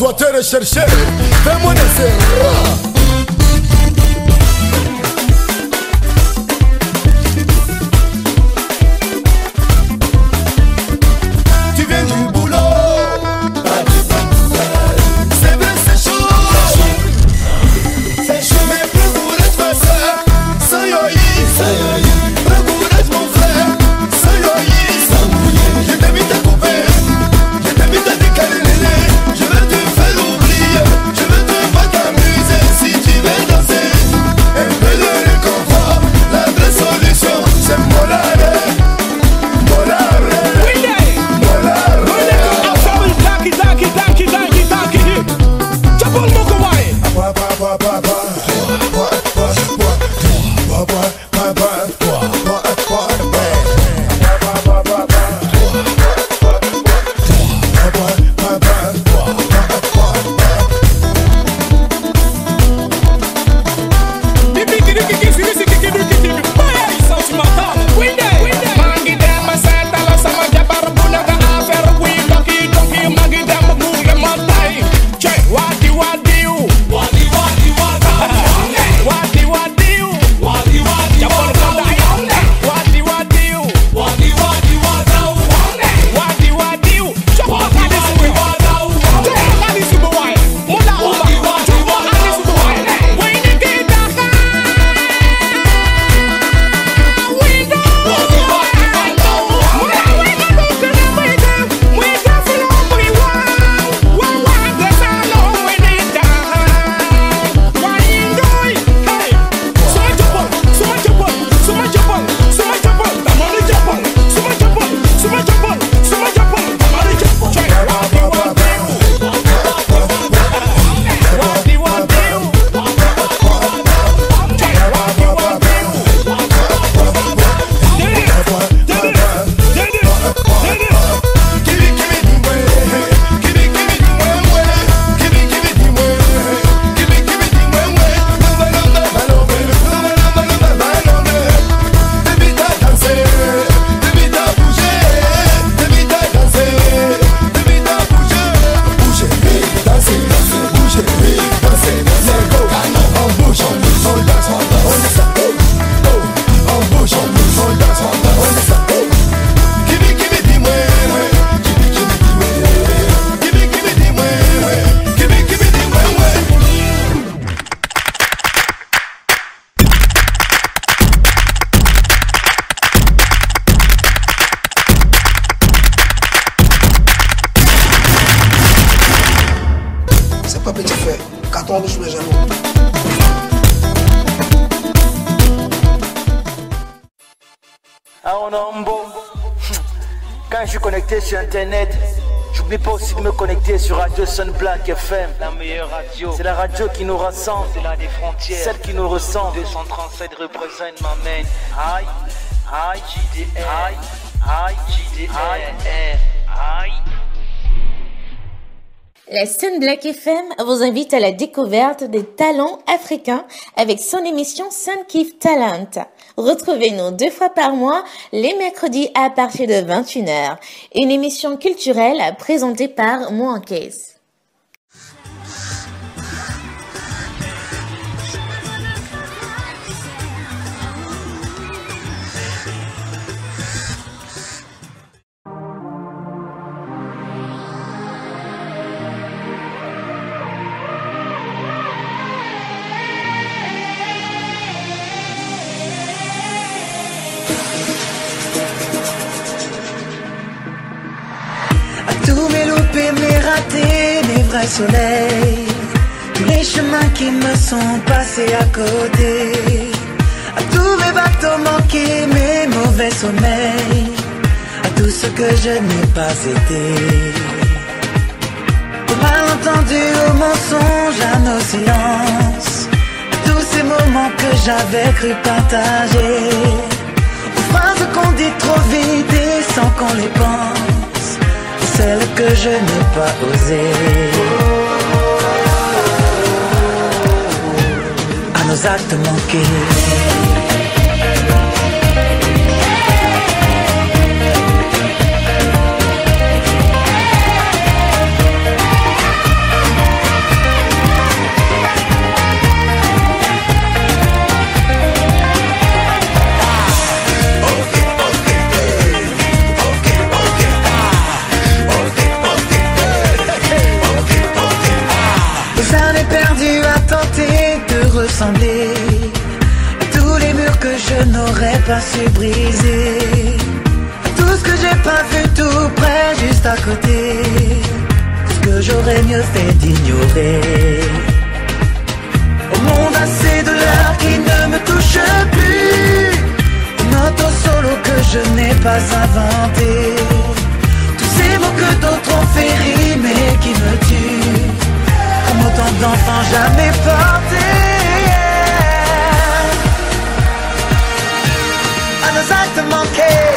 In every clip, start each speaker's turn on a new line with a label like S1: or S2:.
S1: dois te rechercher. Fais-moi danser. Tu viens du boulot. C'est vrai, c'est chaud. C'est chaud, mais procure ma soeur. Soyoyi. Procure mon frère. Soyoyi. Je t'invite à couper. Je t'invite à décaler. Je veux te faire oublier. Je veux te faire t'amuser. Si tu veux danser, un peu de réconfort. La vraie solution, c'est molare. Molare.
S2: Pas petit fait, 14 sous les genoux.
S3: Ah, on a un beau. Quand je suis connecté sur internet, j'oublie pas aussi de me connecter sur Radio Sun Black FM. La meilleure radio. C'est la radio qui nous rassemble. C'est là des frontières. Celle qui nous ressemble. 237 représente ma main. Aïe, aïe, JDR. Aïe, aïe, JDR. Aïe.
S4: La Sun Black FM vous invite à la découverte des talents africains avec son émission Sun Kiff Talent. Retrouvez-nous 2 fois par mois, les mercredis à partir de 21h. Une émission culturelle présentée par Mouankez.
S5: Mes ratés, mes vrais soleils, tous les chemins qui me sont passés à côté, à tous mes bateaux manqués, mes mauvais sommeils, à tout ce que je n'ai pas été, aux malentendus, aux mensonges, à nos silences, à tous ces moments que j'avais cru partager, aux phrases qu'on dit trop vite et sans qu'on les pense, celles que je n'ai pas osées, à nos actes manqués. ressembler. Tous les murs que je n'aurais pas su briser. Tout ce que j'ai pas vu tout près, juste à côté. Ce que j'aurais mieux fait d'ignorer. Au monde assez de l'heure qui ne me touche plus. Une auto solo que je n'ai pas inventé. Tous ces mots que d'autres ont fait rimer qui me tuent. Comme autant d'enfants jamais portés. À nos actes manqués.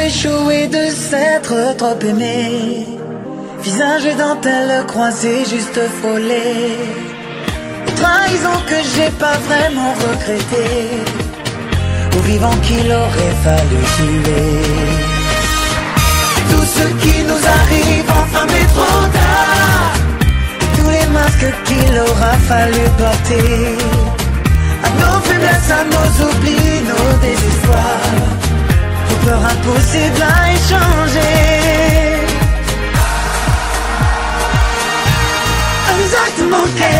S5: Échoué de s'être trop aimé. Visage et dentelle croisés, juste frôlés. Trahison que j'ai pas vraiment regretté. Au vivant qu'il aurait fallu tuer. Tout ce qui nous arrive enfin mais trop tard. Tous les masques qu'il aura fallu porter. À nos faiblesses, à nos oublis, nos désespoirs. Peur impossible à échanger. Un acte manqué.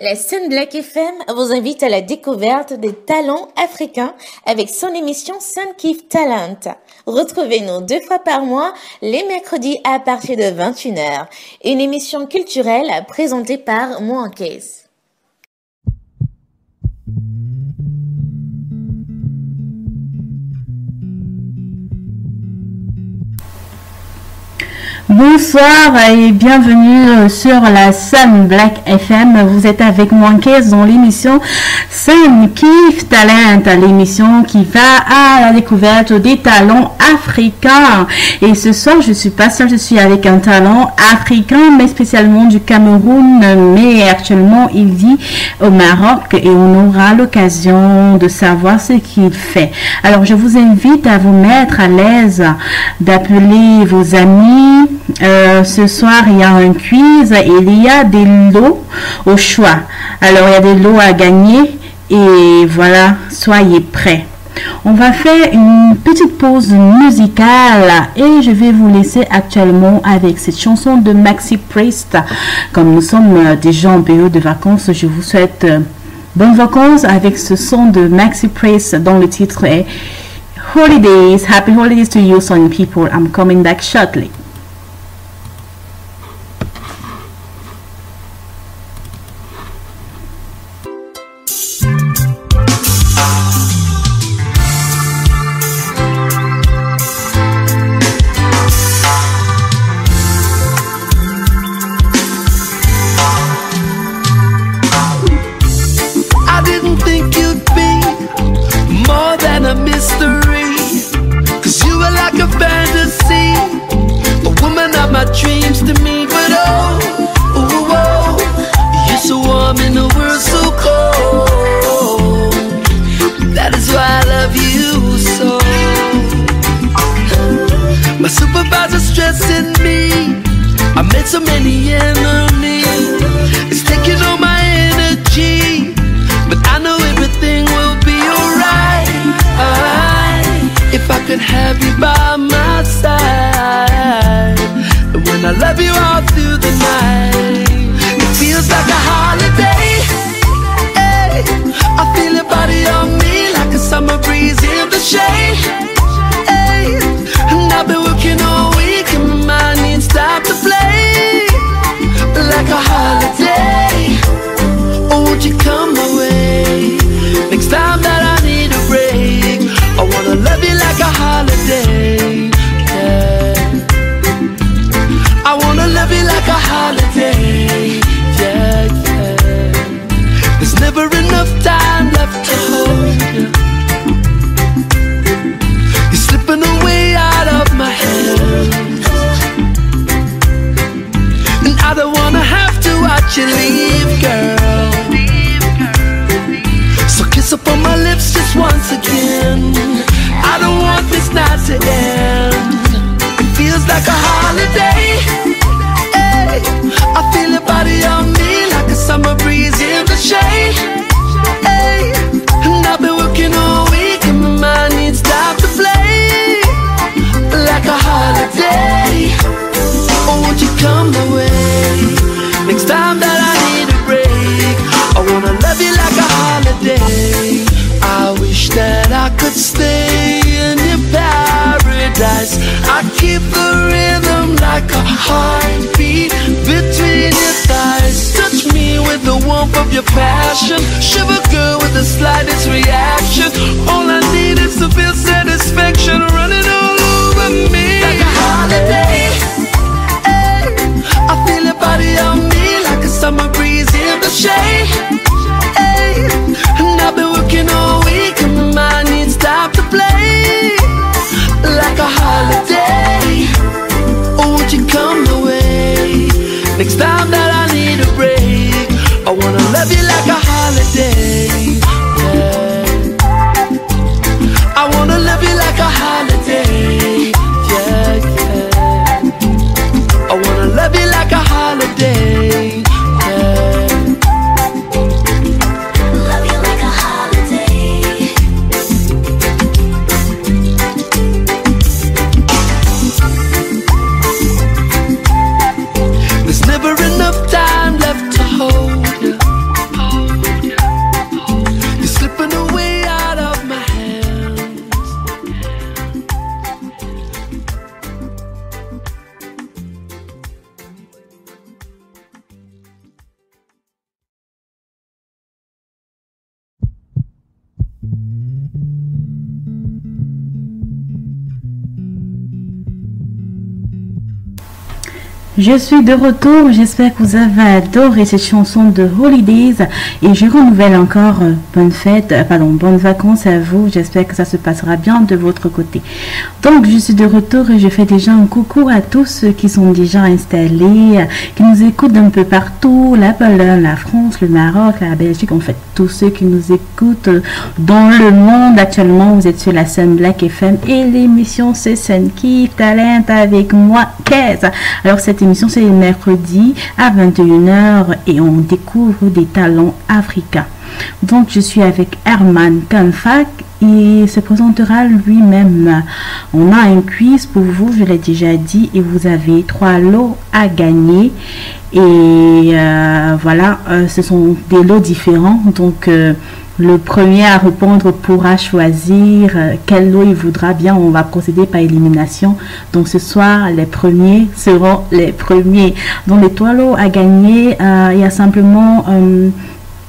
S4: La Sun Black FM vous invite à la découverte des talents africains avec son émission Sun Kiff Talent. Retrouvez-nous 2 fois par mois, les mercredis à partir de 21h. Une émission culturelle présentée par Mouankez.
S6: Bonsoir et bienvenue sur la Sun Black FM. Vous êtes avec Mouankez dans l'émission Sun Kiff Talent, l'émission qui va à la découverte des talents africains. Et ce soir, je suis pas seule, je suis avec un talent africain, mais spécialement du Cameroun, mais actuellement il vit au Maroc et on aura l'occasion de savoir ce qu'il fait. Alors, je vous invite à vous mettre à l'aise, d'appeler vos amis. Ce soir, il y a un quiz et il y a des lots au choix. Alors, il y a des lots à gagner et voilà, soyez prêts. On va faire une petite pause musicale et je vais vous laisser actuellement avec cette chanson de Maxi Priest. Comme nous sommes déjà en période de vacances, je vous souhaite bonnes vacances avec ce son de Maxi Priest dont le titre est Holidays. Happy holidays to you, Sun people. I'm coming back shortly.
S7: So many enemies, it's taking all my energy, but I know everything will be alright. If I could have you by my side, and when I love you all through the night, it feels like a holiday. Hey, I feel your body on me like a summer breeze in the shade. Hey, and I've been working all week and my mind needs time to play. Like a holiday, oh won't you come my way? passion. Shiver girl with the slightest reaction. All I need is to feel satisfaction running all over me. Like a holiday. Hey, I feel your body on me like a summer breeze in the shade. Hey, and I've been working all week and my mind needs time to play. Like a holiday. Oh, won't you come my way? Next time that I need a break, I wanna love you like a holiday. Yeah. I wanna love you like a holiday. Yeah, yeah. I wanna love you like a holiday. Yeah.
S8: Love you like a holiday.
S7: There's never enough time left to hold you. You're slipping away out of my hands.
S6: Je suis de retour, j'espère que vous avez adoré cette chanson de Holidays et je renouvelle encore bonne fête, bonnes vacances à vous, j'espère que ça se passera bien de votre côté. Donc je suis de retour et je fais déjà un coucou à tous ceux qui sont déjà installés, qui nous écoutent d'un peu partout, la Pologne, la France, le Maroc, la Belgique, en fait tous ceux qui nous écoutent dans le monde actuellement. Vous êtes sur la scène Black FM et l'émission c'est Sun Kiff Talent avec moi, Kez. Alors cette émission c'est le mercredi à 21h et on découvre des talents africains. Donc je suis avec Herman Kanfak. Il se présentera lui-même. On a un quiz pour vous, je l'ai déjà dit, et vous avez 3 lots à gagner. Et voilà, ce sont des lots différents. Donc le premier à répondre pourra choisir quel lot il voudra bien. On va procéder par élimination. Donc ce soir, les premiers seront les premiers. Donc les 3 lots à gagner, il y a simplement...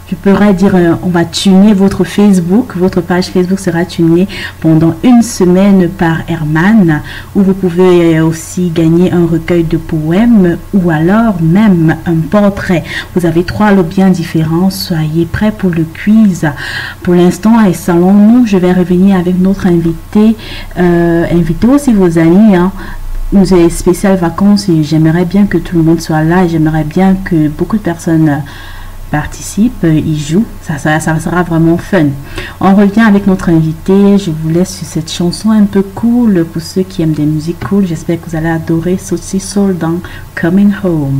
S6: je pourrais dire, on va tuner votre Facebook. Votre page Facebook sera tunée pendant une semaine par Herman, où vous pouvez aussi gagner un recueil de poèmes ou alors même un portrait. Vous avez 3 lots bien différents. Soyez prêts pour le quiz. Pour l'instant, installons-nous. Je vais revenir avec notre invité. Invitez aussi vos amis. Nous avons spéciales vacances et j'aimerais bien que tout le monde soit là. J'aimerais bien que beaucoup de personnes participent, ils jouent, ça sera vraiment fun. On revient avec notre invité. Je vous laisse sur cette chanson un peu cool pour ceux qui aiment des musiques cool. J'espère que vous allez adorer Saucy Soul dans Coming Home.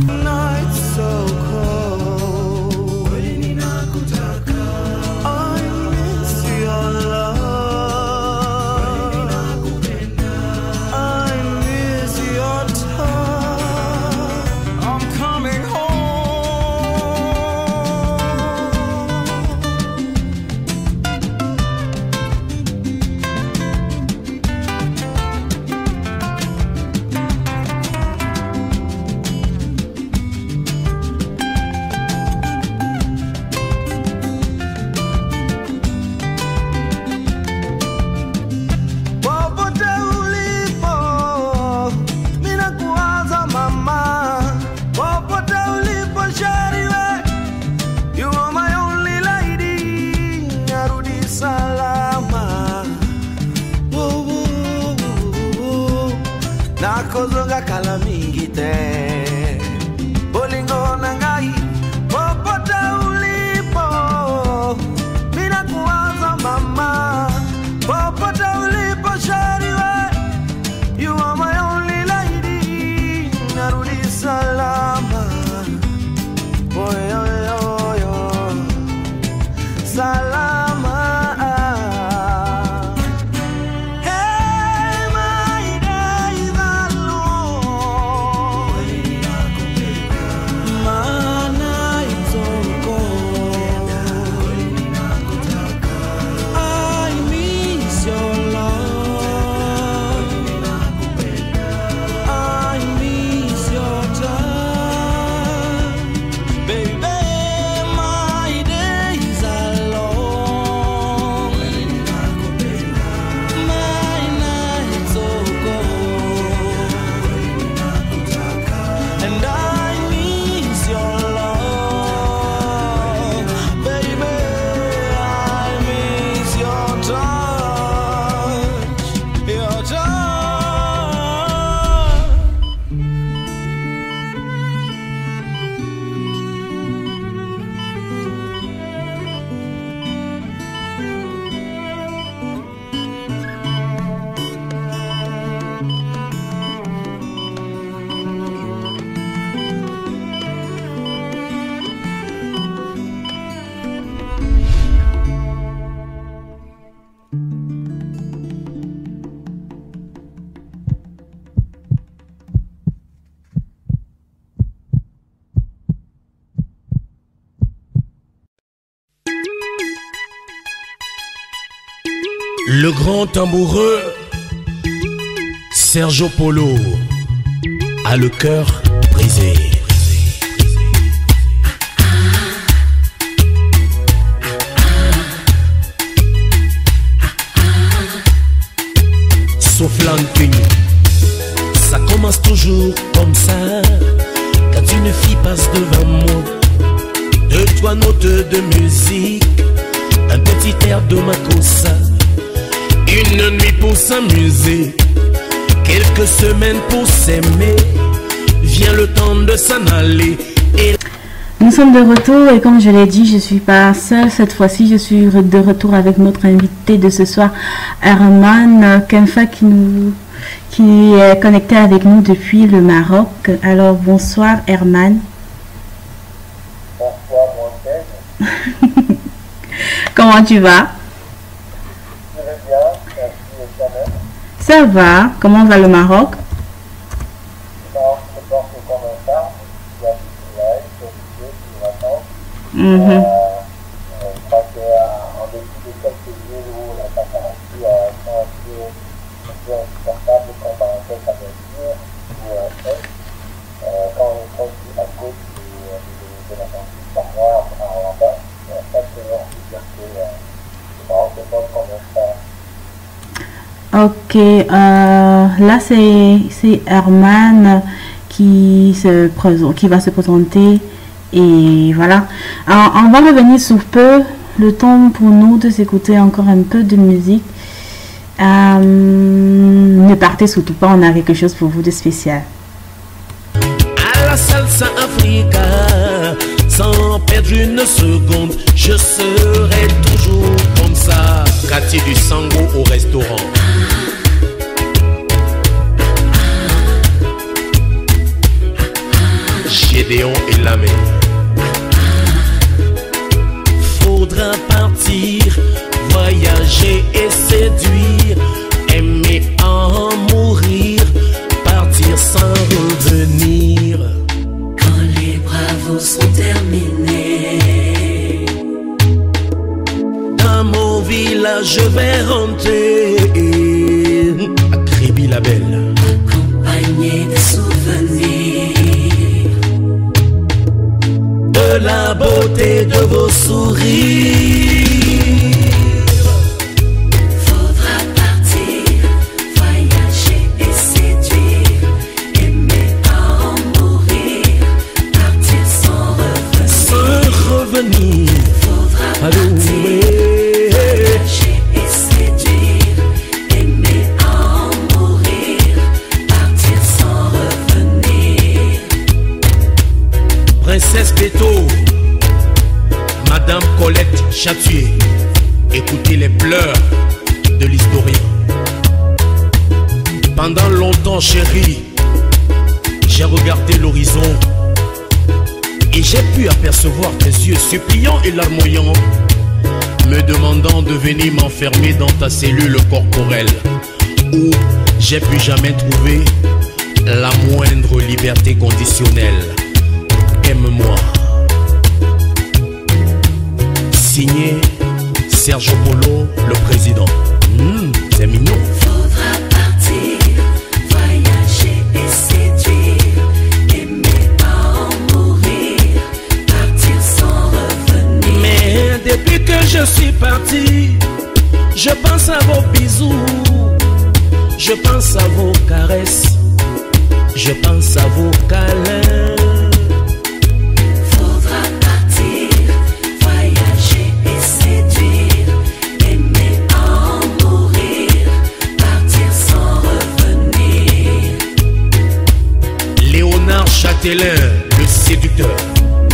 S9: Le grand tamboureux Sergio Polo a le cœur brisé. Sauf l'inconnu, ça commence toujours comme ça. Quand une fille passe devant moi, deux, trois notes de musique, un petit air de Makossa, une nuit pour s'amuser, quelques semaines pour s'aimer, vient le temps de s'en aller. Et...
S6: Nous sommes de retour et comme je l'ai dit, je ne suis pas seule. Cette fois-ci, je suis de retour avec notre invité de ce soir, Herman Kenfa, qui est connecté avec nous depuis le Maroc. Alors, bonsoir Herman.
S10: Bonsoir Montaigne.
S6: Comment tu vas?
S10: Je vais bien, merci et toi-même.
S6: Ça va. Comment va le Maroc?
S10: Le Maroc se porte comme un phare. Il y a du soleil, il y a du vacances. Je crois qu'en dépit de quelques jours où la température sont un peu insupportable comme par exemple à Belgique ou à Est, quand on est proche de la côte de l'Atlantique, par moi, là-bas, ça c'est leur liberté. Le Maroc se porte comme un phare.
S6: Ok, là c'est Herman qui va se présenter et voilà. Alors, on va revenir sous peu, le temps pour nous de s'écouter encore un peu de musique. Ne partez surtout pas, on a quelque chose pour vous de spécial.
S9: À la salsa africa, sans perdre une seconde, je serai toujours comme ça. Cathy du Sango au restaurant. Gédéon et Lamé. Faudra partir, voyager et séduire, aimer en mourir, partir sans revenir.
S8: Quand les bravos sont terminés,
S9: dans mon village je vais rentrer à Kribi la Belle,
S8: accompagné de souvenirs,
S9: de la beauté de vos sourires.
S8: faudra partir, voyager et séduire, aimer en mourir, partir sans revenir.
S9: Sans revenir,
S8: Faudra partir, voyager et séduire, aimer en mourir, partir sans revenir.
S9: Princesse Beto, Madame Colette Chatué, écoutez les pleurs de l'historien. Pendant longtemps, chérie, j'ai regardé l'horizon et j'ai pu apercevoir tes yeux suppliants et larmoyants, me demandant de venir m'enfermer dans ta cellule corporelle, où j'ai pu jamais trouver la moindre liberté conditionnelle. Aime-moi. Signé Sergio Polo, le président. C'est mignon.
S8: Faudra partir, voyager et séduire, aimer en mourir, partir sans revenir.
S9: Mais depuis que je suis parti, je pense à vos bisous, je pense à vos caresses, je pense à vos câlins.
S8: Faudra partir, voyager et séduire, aimer en mourir, partir sans revenir.
S9: Léonard Châtelain, le séducteur.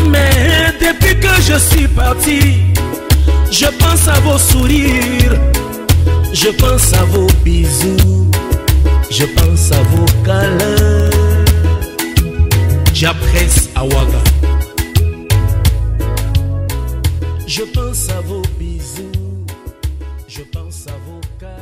S9: Mais depuis que je suis parti, je pense à vos sourires, je pense à vos bisous, je pense à vos câlins. J'appresse à Ouaga. Je pense à vos bisous, je pense à vos caresses.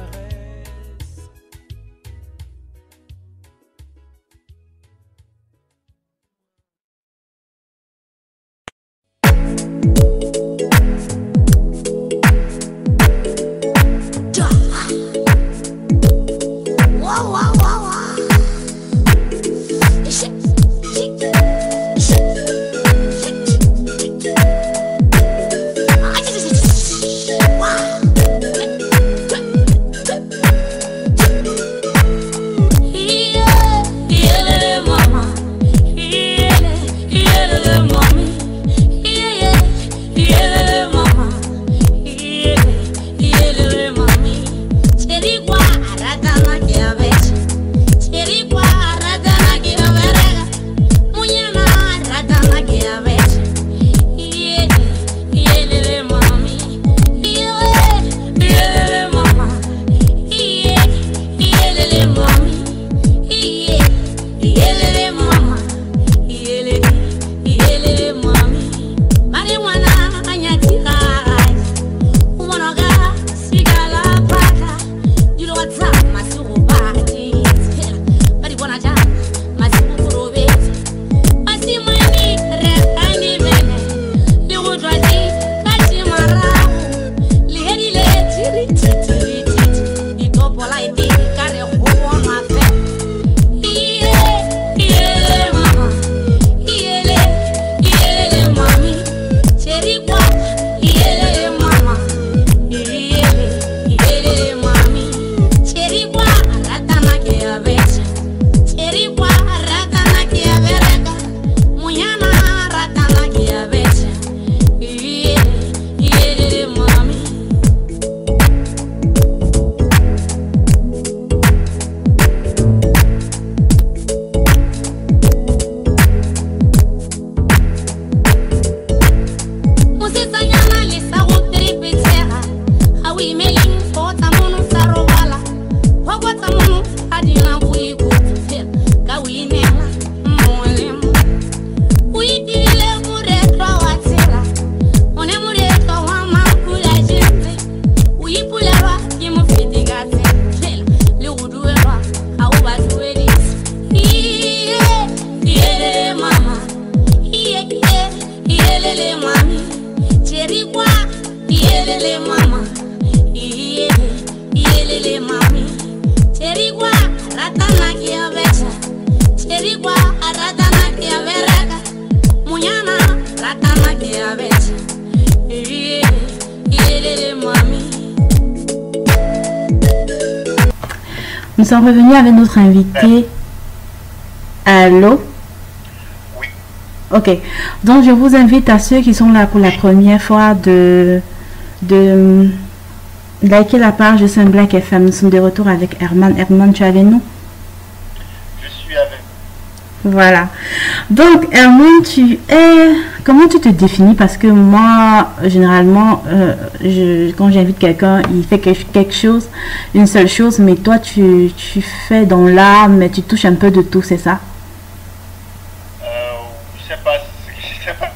S6: Nous sommes revenus avec notre invité. Allô?
S10: Oui.
S6: Ok. Donc, je vous invite à ceux qui sont là pour la première fois de liker la page de Sun Black FM. Nous sommes de retour avec Herman. Herman, tu es avec nous?
S10: Je suis avec.
S6: Voilà. Donc, Herman, comment tu te définis? Parce que moi, généralement, quand j'invite quelqu'un, il fait quelque chose, une seule chose, mais toi, tu fais dans l'art, mais tu touches un peu de tout, c'est ça?
S10: Je sais pas.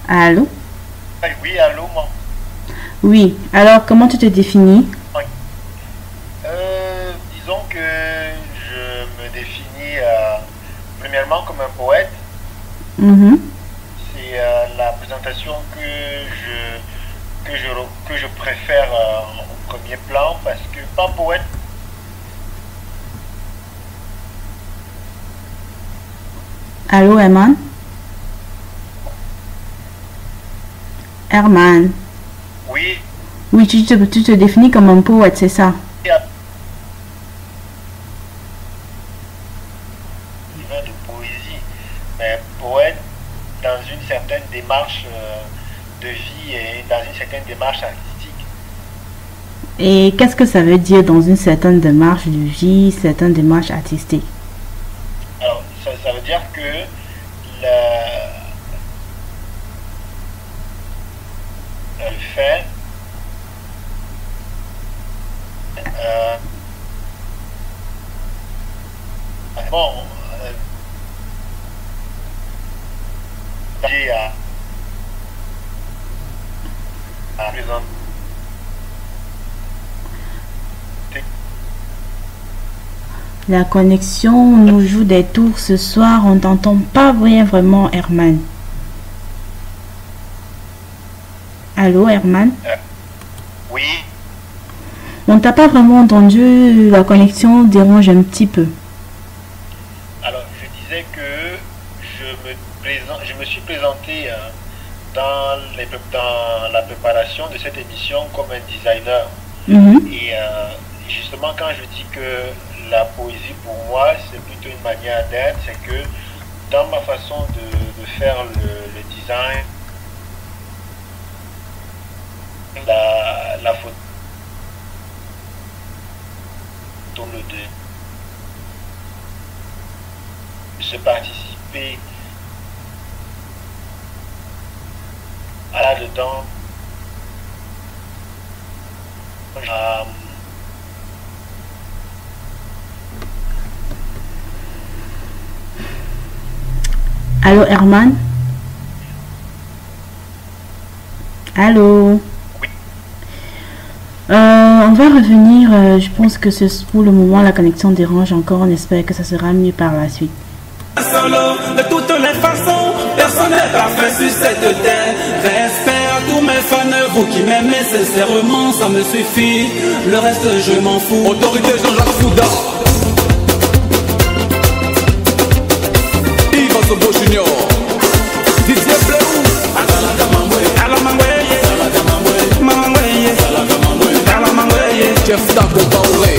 S6: Allô?
S10: Oui, allô, moi.
S6: Oui. Alors, comment tu te définis?
S10: Disons que je me définis premièrement comme un poète. C'est la présentation que je préfère au premier plan, parce que pas poète.
S6: Allô, Herman? Herman?
S10: Oui.
S6: Oui, tu te définis comme un poète, c'est ça?
S10: De poésie, mais poète dans une certaine démarche de vie et dans une certaine démarche artistique.
S6: Et qu'est-ce que ça veut dire dans une certaine démarche de vie, certaine démarche artistique?
S10: Alors, ça veut dire que le fait à présenter.
S6: La connexion nous joue des tours ce soir, on t'entend pas bien vraiment, Herman. Allô, Herman?
S10: Oui.
S6: On t'a pas vraiment entendu, la connexion dérange un petit peu.
S10: Alors, je disais que je me suis présenté dans la préparation de cette émission comme un designer. Et justement, quand je dis que la poésie pour moi, c'est plutôt une manière d'être, c'est que dans ma façon de faire le design, la photo, se participer à là-dedans,
S6: Allô, Herman? Allô?
S10: Oui.
S6: On va revenir, je pense que pour le moment la connexion dérange encore, on espère que ça sera mieux par la suite.
S11: Solo, de toutes les façons, personne n'est parfait sur cette terre. Respect à tous mes fans, vous qui m'aimez sincèrement, ça me suffit. Le reste, je m'en fous. Autorité Jean-Jacques Fouda. Yves Sobo Junior. Didier Bléou. Jeff Taco Baouré.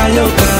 S11: Ayoka.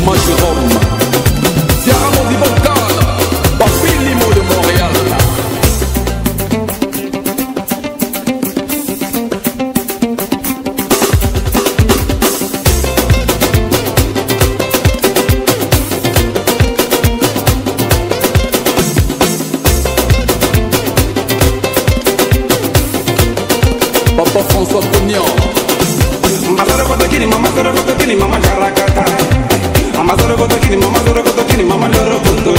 S12: Thomas Jérôme, Diara Modi Vocal, Papi Limo de Montréal. Papa François Cognan. Mama Sorokotokini, Mama Jarakata. Mama Sorokotokini, Mama Sorokotokini, Mama Lorokoto.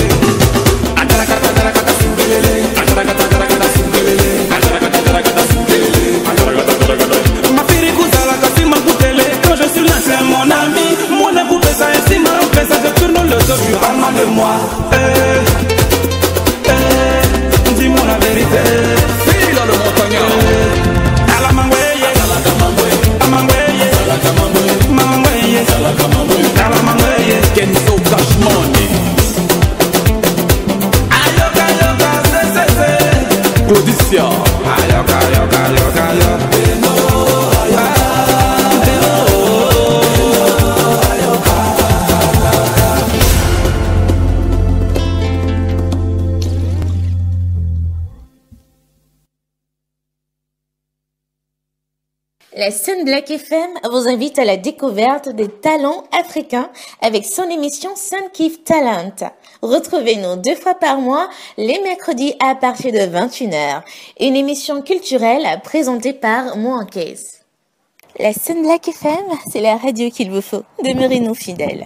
S12: Ajarakata, Jarakata, Sumbelele. Ajarakata, Jarakata, Sumbelele. Ajarakata, Jarakata, Sumbelele. Ajarakata, Jarakata. Ma fille Kouzala, Kassima Koutele. Quand je suis là, c'est mon ami. Mon époux fait ça, ainsi ma fait ça. Je tourne le dos, tu parles de moi. Dis-moi la vérité. Fille dans le montagnard. Kenzo Cash Money. Ayoka, ayoka, se. Claudicia. Ayoka, ayoka, ayoka, ayoka.
S4: La Sun Black FM vous invite à la découverte des talents africains avec son émission Sun Kiff Talent. Retrouvez-nous 2 fois par mois, les mercredis à partir de 21h. Une émission culturelle présentée par Mouankez. La Sun Black FM, c'est la radio qu'il vous faut. Demeurez-nous fidèles.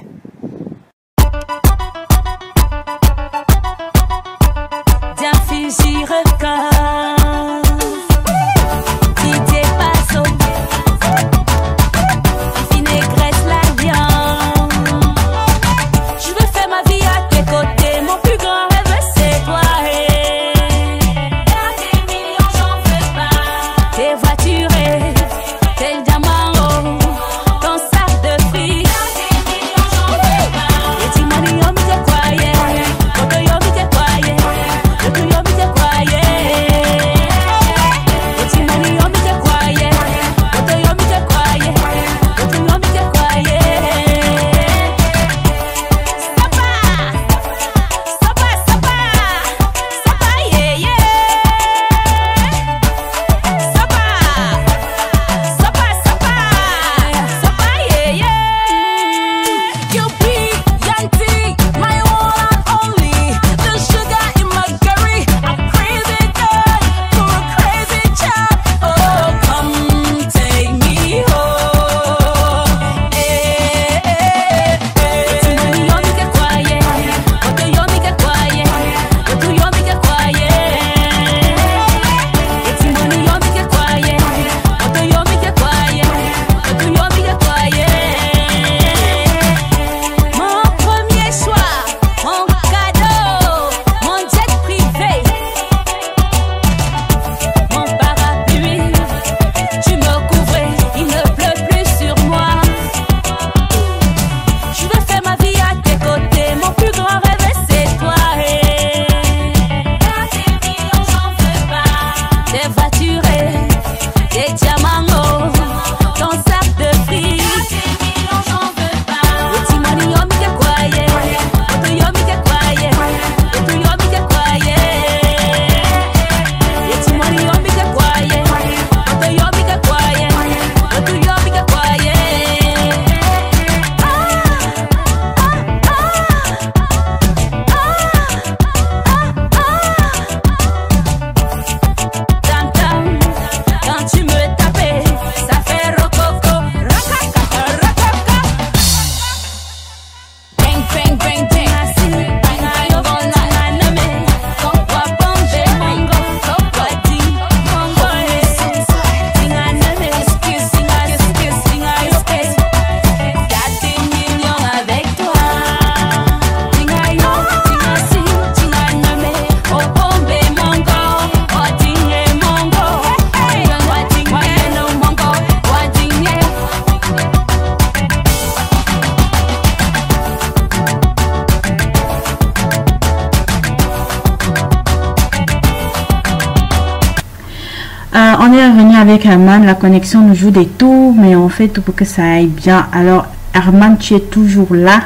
S6: On est revenu avec Herman, la connexion nous joue des tours, mais on fait tout pour que ça aille bien. Alors, Herman, tu es toujours là?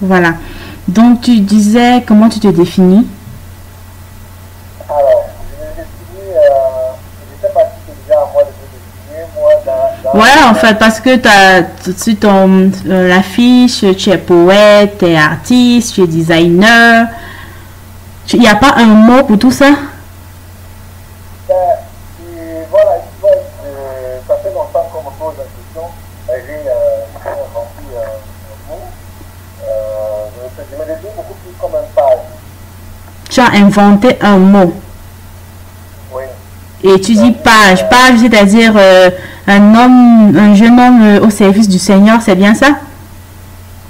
S6: Voilà. Donc, tu disais comment tu te définis?
S10: Alors, je me définis, je ne sais pas si c'est déjà à moi de me définir, moi, dans
S6: Ouais, en fait, parce que tu as sur ton l'affiche, tu es poète, tu es artiste, tu es designer. Il n'y a pas un mot pour tout ça?
S10: Et voilà, tu vois, ça fait longtemps qu'on me pose la question. J'ai inventé un mot. Je me définis beaucoup plus comme un page.
S6: Tu as inventé un mot.
S10: Oui.
S6: Et tu dis page. Page, c'est-à-dire un jeune homme au service du Seigneur, c'est bien ça?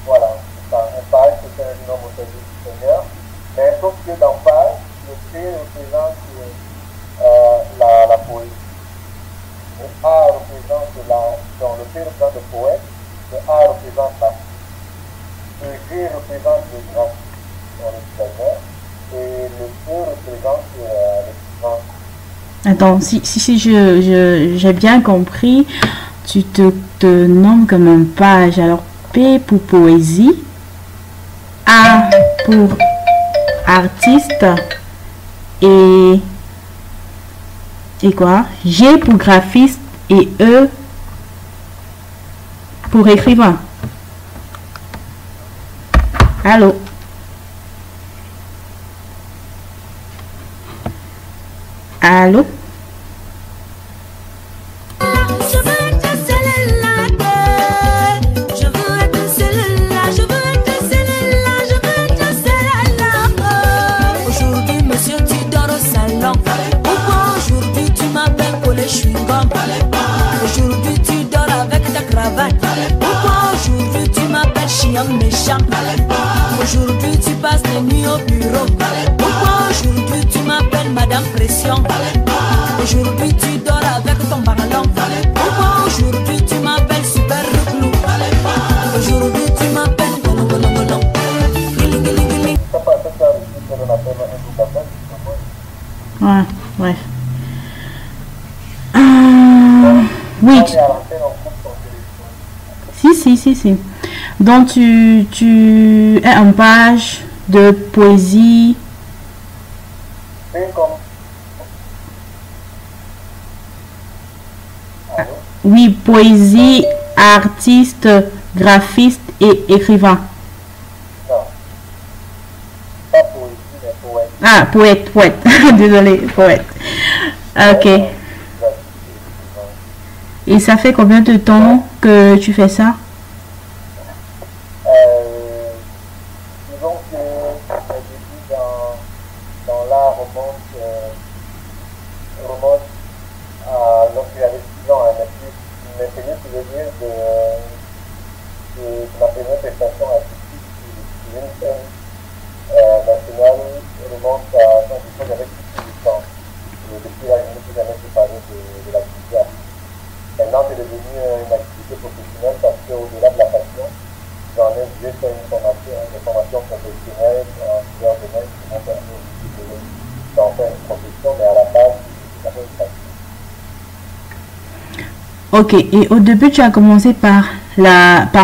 S10: Voilà, c'est ça. Un page, c'est un jeune homme au service du Seigneur. Mais sauf que dans page, le P représente la poésie. Le A représente donc le P représente le poète, le A représente la, le G représente le graphisme, dans le designer, et le E représente l'écrivain.
S6: Attends, si j'ai bien compris, tu te nommes comme un page. Alors, P pour poésie, A pour artiste et quoi? G pour graphiste et E pour écrivain. Allô? Allô?
S13: Aujourd'hui, monsieur, tu dors au salon. Pourquoi aujourd'hui tu m'appelles pour les chewing-gums? Aujourd'hui, tu dors avec ta cravate. Pourquoi aujourd'hui tu m'appelles chien méchant? Aujourd'hui, tu passes les nuits au bureau. Pourquoi aujourd'hui tu m'appelles Madame Pression? Aujourd'hui, tu dors avec ton ballon. Pourquoi aujourd'hui tu m'appelles Super Reclou? Aujourd'hui, tu m'appelles
S6: Ouais, ouais. Oui. Si. Donc, tu es en page de poésie. Oui, poésie, artiste, graphiste et écrivain. Ah, poète. Désolé, poète. Ok. Et ça fait combien de temps que tu fais ça?
S10: Disons que mes débuts dans l'art remontent à lorsque j'avais 6 ans. Mes premiers souvenirs de ma première prestation artistique sur une scène nationale remontent à quand j'avais 18 ans. Et depuis là, je ne me suis jamais séparé de l'activité artistique. Maintenant, c'est devenu une activité professionnelle parce qu'au-delà de la passion, j'ai fait une formation professionnelle en plusieurs domaines qui m'ont permis d'en faire une profession, mais à la base, c'est jamais une passion.
S6: Ok, et au début, tu as commencé par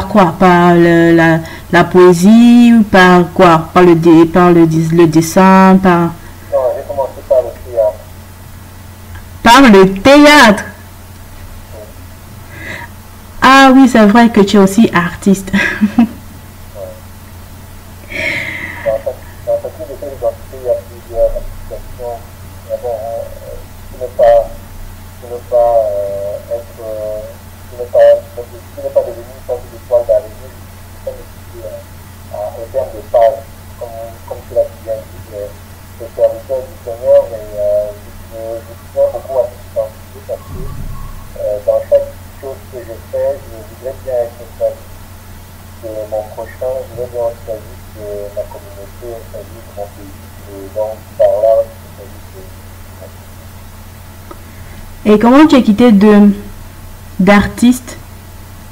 S6: quoi? Par la poésie ou par quoi? Par le dessin, par...
S10: Non, j'ai commencé par le théâtre.
S6: Par le théâtre? Ah oui, c'est vrai que tu es aussi artiste.
S10: Dans chacune de ces identités, il y a plusieurs applications. Tu n'es pas devenu une sorte d'étoile d'araignée, au terme de page, comme tu l'as dit bien dit, le serviteur du Seigneur, mais je tiens beaucoup à cette identité parce que dans chaque chose que je fais, je voudrais bien être au service de mon prochain, je voudrais bien être au service de ma communauté, au service de mon pays, et donc par là, au service de mon pays.
S6: Et comment tu as quitté d'artiste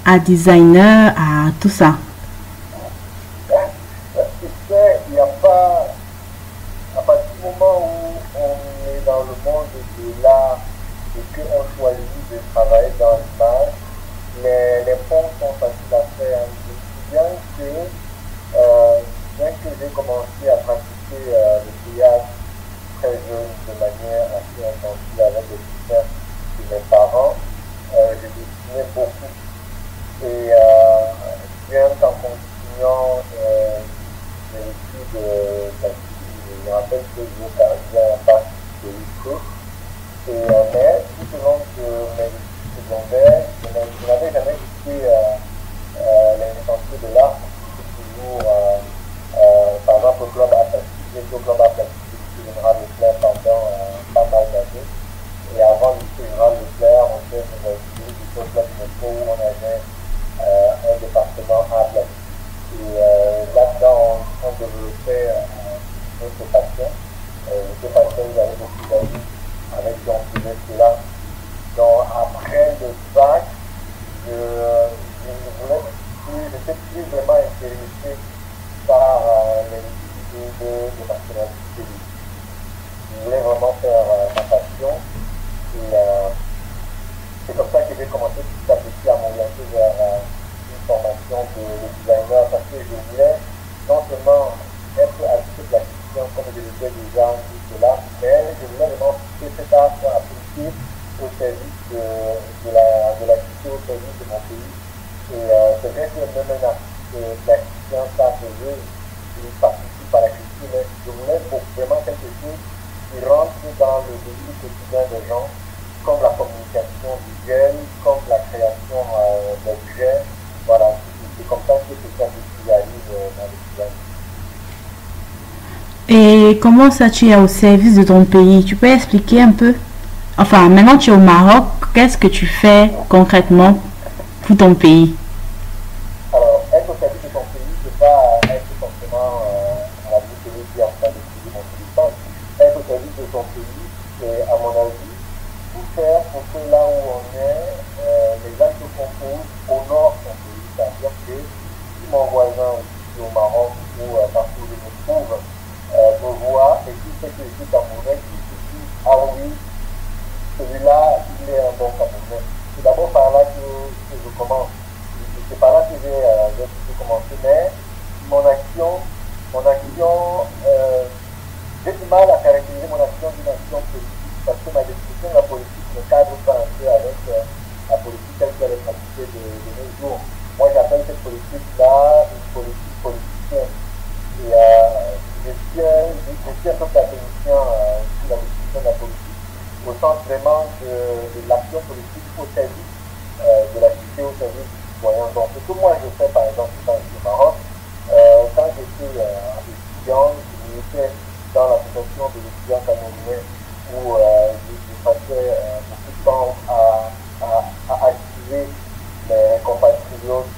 S6: à designer, à tout ça?
S10: Parce que il n'y a pas, à partir du moment où on est dans le monde de l'art et qu'on choisit de travailler dans l'image, les ponts sont faciles à faire. Je me souviens que commencé à pratiquer le théâtre très jeune, de manière assez intensive avec le soutien de mes parents. J'ai dessiné beaucoup. Et bien qu'en continuant mes études, je me rappelle que j'ai un bac de lycée. Mais tout au long de mes études secondaires, je n'avais jamais quitté les sentiers de l'art. Toujours, par exemple, au club à plastique, au club à plastique du lycée général Leclerc pendant pas mal d'années. Et avant le lycée général Leclerc, on fait du club métro où on avait un département à plastique. Et là-dedans, on développait notre passion. Cette passion, il y avait beaucoup d'amis avec qui on faisait cela. Donc après le bac, j'étais plus vraiment intéressé par les études de nationalité. Je voulais vraiment faire ma passion. Et c'est comme ça que j'ai commencé petit à petit à m'orienter vers une formation de designer, parce que je voulais non seulement être artiste plasticien comme je l'étais déjà tout cela, mais je voulais vraiment que cet art soit appliqué au service de la cité, au service de mon pays. Et c'est vrai que même un artiste plasticien, ça faisait, il participe à la culture, mais je voulais vraiment quelque chose qui rentre dans le désir quotidien des gens, comme la communication visuelle, comme la création d'objets. Voilà, c'est comme ça que c'est ça qui arrive dans le design.
S6: Et comment ça tu es au service de ton pays? Tu peux expliquer un peu? Enfin, maintenant tu es au Maroc, qu'est-ce que tu fais concrètement pour ton pays?
S10: Alors, être au service de ton pays, c'est pas être forcément à la vie qui est en train de suivre mon téléphone. Être au service de ton pays, c'est, à mon avis, tout faire pour que là où on est, les gens se composent au nord de ton pays. C'est-à-dire que si mon voisin ici au Maroc ou partout où je me trouve me voit et qui sait que je suis camerounais, qui se dit ah oui, celui-là, il est un bon camerounais. C'est d'abord par là que je commence. C'est par là que j'ai commencé. Mais mon action, j'ai du mal à caractériser mon action d'une action politique parce que ma définition de la politique ne cadre pas un peu avec la politique telle qu'elle est pratiquée de nos jours. Moi, j'appelle cette politique-là une politique politicienne. Et je suis un peu académicien sur la définition de la politique, au sens vraiment de l'action politique au service de la cité, au service du citoyen. Donc, ce que moi je fais, par exemple, quand je suis au Maroc, quand j'étais étudiant, je militais dans l'association des étudiants camerounais où je passais beaucoup de temps à activer mes compatriotes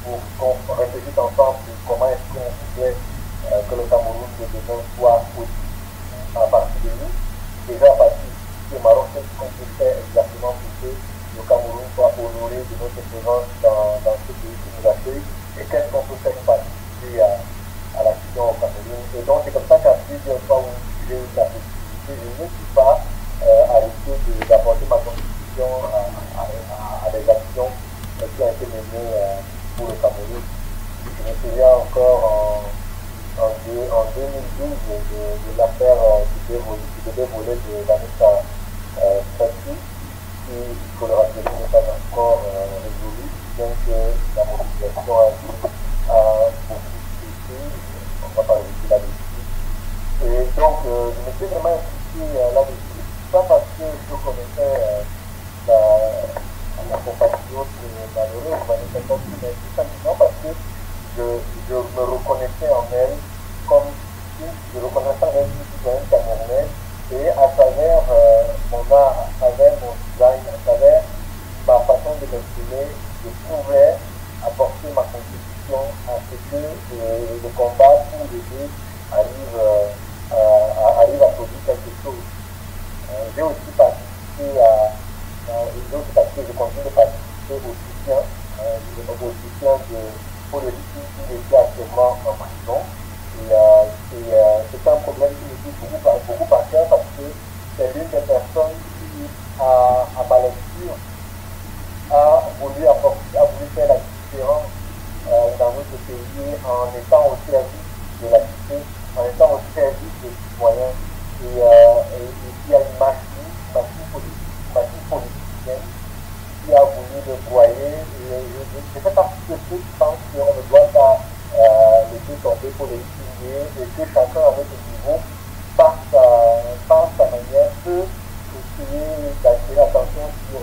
S10: pour qu'on réfléchisse ensemble sur comment est-ce qu'on pouvait que le Cameroun de demain soit aussi à partir de nous. Déjà à partir du Maroc, qu'est-ce qu'on peut faire exactement pour que le Cameroun soit honoré de notre présence dans ce pays qui nous accueille et qu'est-ce qu'on peut faire pour participer à l'action au Cameroun. Et donc c'est comme ça qu'à plusieurs fois où j'ai eu la possibilité, je ne suis pas arrêté d'apporter ma contribution à des actions qui ont été menées pour le Cameroun. Je me souviens encore en 2012 de l'affaire qui devait voler de Vanessa Paty, qui, il faut le rappeler, n'est pas encore résolue, bien que la mobilisation a beaucoup été, on va pas réussir là-dessus. Et donc, je me suis vraiment impliqué là-dessus, pas parce que je connaissais la compatriote malheureuse, Vanessa Paty, mais tout simplement parce que je me reconnaissais en elle comme je reconnaissais en elle une citoyenne camerounaise et à travers mon art, à travers mon design, à travers ma façon de m'exprimer, je pouvais apporter ma contribution à ce que le combat pour les deux arrive à produire quelque chose. J'ai aussi participé je continue de participer au soutien pour le lycée qui était actuellement en prison. Et c'est un citoyens. Et il y a une machine politicienne qui a voulu le broyer. Je fais partie de ceux qui pensent qu'on ne doit pas laisser tomber pour les signer et que chacun avec le niveau, par sa manière, peut essayer d'attirer l'attention sur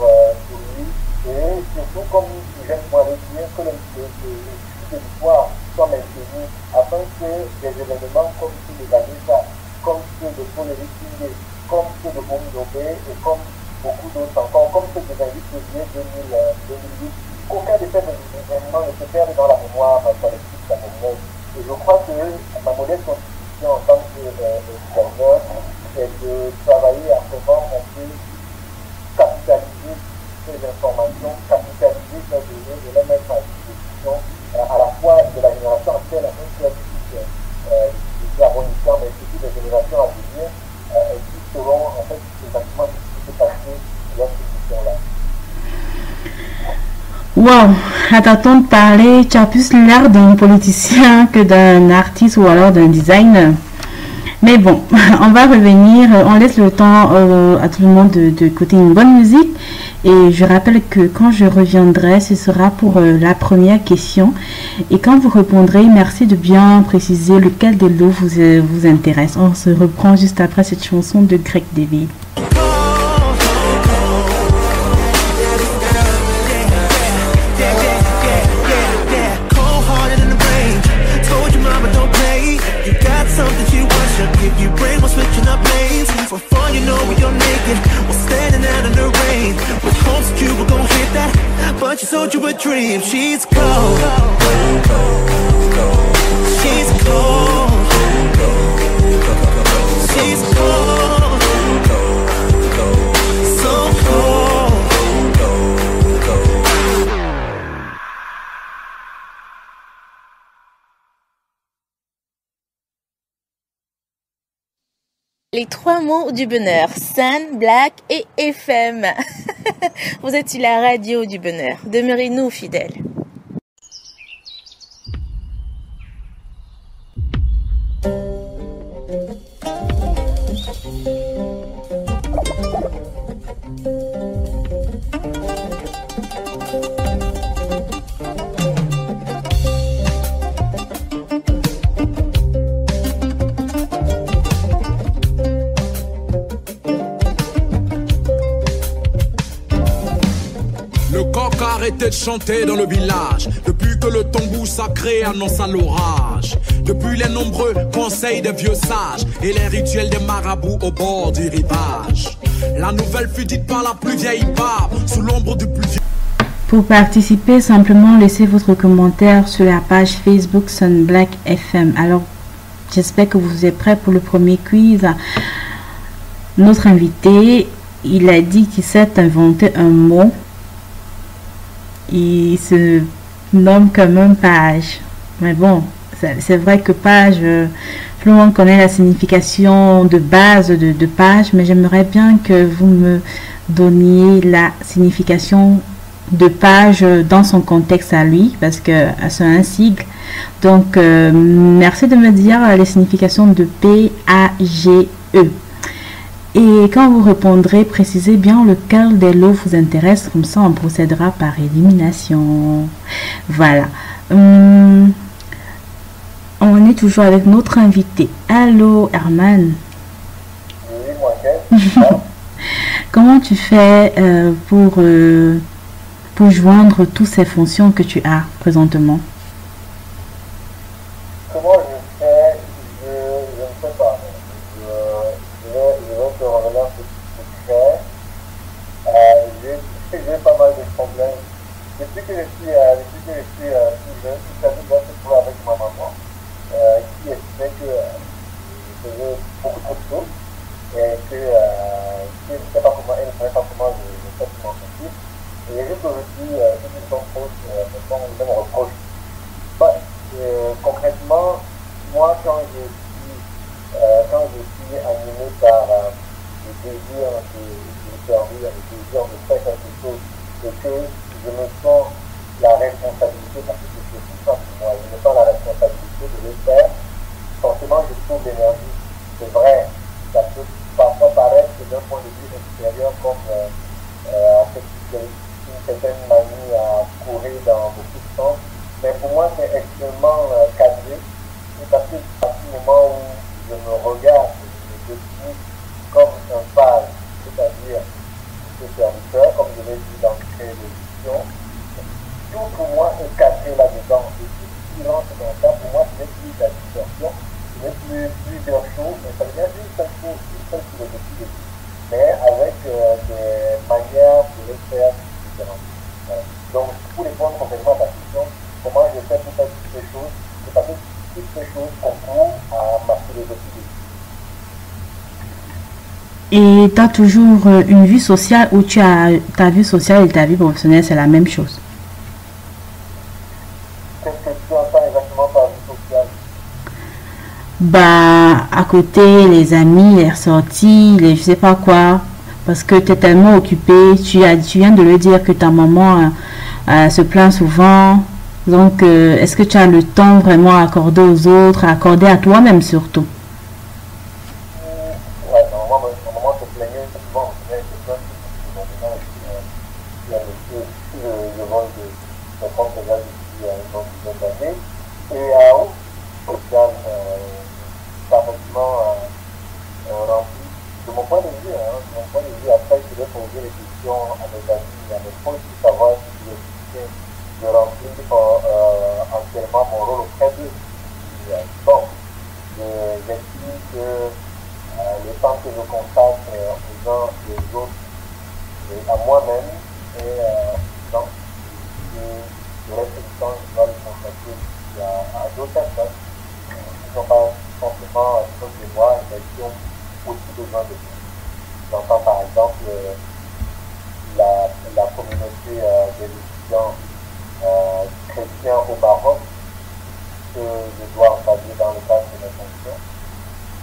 S10: lui. Et surtout, comme j'aime moi le dire, que le suivi de l'histoire soit maintenu afin que des événements comme ceux de Vanessa, comme ceux de Paul Éric Singé, comme ceux de Bomi Nobé et comme beaucoup d'autres encore, comme ceux de 28 février 2008, qu'aucun de ces événements ne se perde dans la mémoire collective camerounaise. Et je crois que ma modeste contribution en tant que gouverneur est de travailler à comment on peut capitaliser ces informations, capitaliser ces données et les mettre à disposition à la fois de la génération actuelle, même si elle est abonissant, mais surtout des générations à venir qui seront en fait exactement ce qui s'est passé dans cette question-là.
S6: Wow, à t'entendre parler, tu as plus l'air d'un politicien que d'un artiste ou alors d'un designer. Mais bon, on va revenir, on laisse le temps à tout le monde d'écouter une bonne musique. Et je rappelle que quand je reviendrai, ce sera pour la première question. Et quand vous répondrez, merci de bien préciser lequel des lots vous intéresse. On se reprend juste après cette chanson de Greg David.
S14: If you bring one switching up lanes, for fun you know we are naked, we're standing out in the rain. With hopes that you were gon' hit that, but you sold you a dream. She's cold, she's cold, she's cold, so cold.
S4: Les trois mots du bonheur, Sun, Black et FM. Vous êtes sur la radio du bonheur. Demeurez-nous fidèles.
S15: Arrêtez de chanter dans le village, depuis que le tambour sacré annonce à l'orage, depuis les nombreux conseils des vieux sages et les rituels des marabouts au bord du rivage. La nouvelle fut dite par la plus vieille barbe, sous l'ombre du plus vieux.
S6: Pour participer, simplement laissez votre commentaire sur la page Facebook Sun Black FM. Alors, j'espère que vous êtes prêts pour le premier quiz. Notre invité, il a dit qu'il s'est inventé un mot. Il se nomme quand même page. Mais bon, c'est vrai que page, tout le monde connaît la signification de base de page, mais j'aimerais bien que vous me donniez la signification de page dans son contexte à lui, parce que c'est un sigle. Donc, merci de me dire les significations de P-A-G-E. Et quand vous répondrez, précisez bien lequel des lots vous intéresse, comme ça on procédera par élimination. Voilà. On est toujours avec notre invité. Allô, Herman.
S10: Oui,
S6: Comment tu fais pour joindre toutes ces fonctions que tu as présentement?
S10: Comment je fais? Je ne sais pas. Je vais te revenir sur ce que tu fais. J'ai pas mal de problèmes. Depuis que je suis jeune, toute la vie, je trouve avec ma maman, qui estimait que je faisais beaucoup trop de choses et que elle ne savait pas comment je fais pour m'en sortir. Et juste aujourd'hui, c'est une chose maintenant, je me reproche. Concrètement, moi, quand je suis animé par le désir de servir, le désir de faire quelque chose, et que je me sens la responsabilité, parce que c'est tout ça pour moi, je me sens la responsabilité de le faire, forcément je trouve l'énergie. c'est vrai, ça peut parfois paraître d'un point de vue extérieur comme en fait, une certaine manie à courir dans beaucoup de sens, mais pour moi c'est extrêmement cadré, et parce que à ce moment où je me regarde, je me définis comme un page, c'est-à-dire ce serviteur, comme je l'ai dit dans le créé d'édition, tout pour moi est cadré là-dedans. Et tout ce qui rentre dans ça, pour moi, ce n'est plus de la distorsion, ce n'est plus plusieurs choses, mais ça devient une seule chose, une seule philosophie, mais avec des manières de le faire différentes. Donc, pour répondre complètement à ta question, comment je fais pour faire toutes ces choses, c'est parce que toutes ces choses concourent à ma philosophie de vie.
S6: Et tu as toujours une vie sociale où tu as ta vie sociale et ta vie professionnelle, c'est la même chose.
S10: Qu'est-ce que tu entends exactement par vie sociale?
S6: Bah, à côté, les amis, les sorties, les je sais pas quoi. Parce que tu es tellement occupé. Tu viens de le dire que ta maman se plaint souvent. Donc, est-ce que tu as le temps vraiment à accorder aux autres, à accorder à toi-même surtout?
S10: Ouais, normalement, maman se plaignait souvent. Mais c'est plein de vol de compte déjà depuis une bonne dizaine d'années. Et au final, parfaitement rempli. De mon point de vue, après, je vais poser les questions à mes amis, à mes proches, pour savoir si je remplis entièrement mon rôle auprès d'eux. Bon, j'estime que le temps que je consacre aux uns et aux autres, et à moi-même, et donc, le reste du temps, je dois le consacrer à d'autres personnes qui ne sont pas forcément proches de moi, mais qui ont aussi besoin de moi. J'entends par exemple la communauté des étudiants chrétiens au Maroc que je dois encadrer dans le cadre de mes fonctions.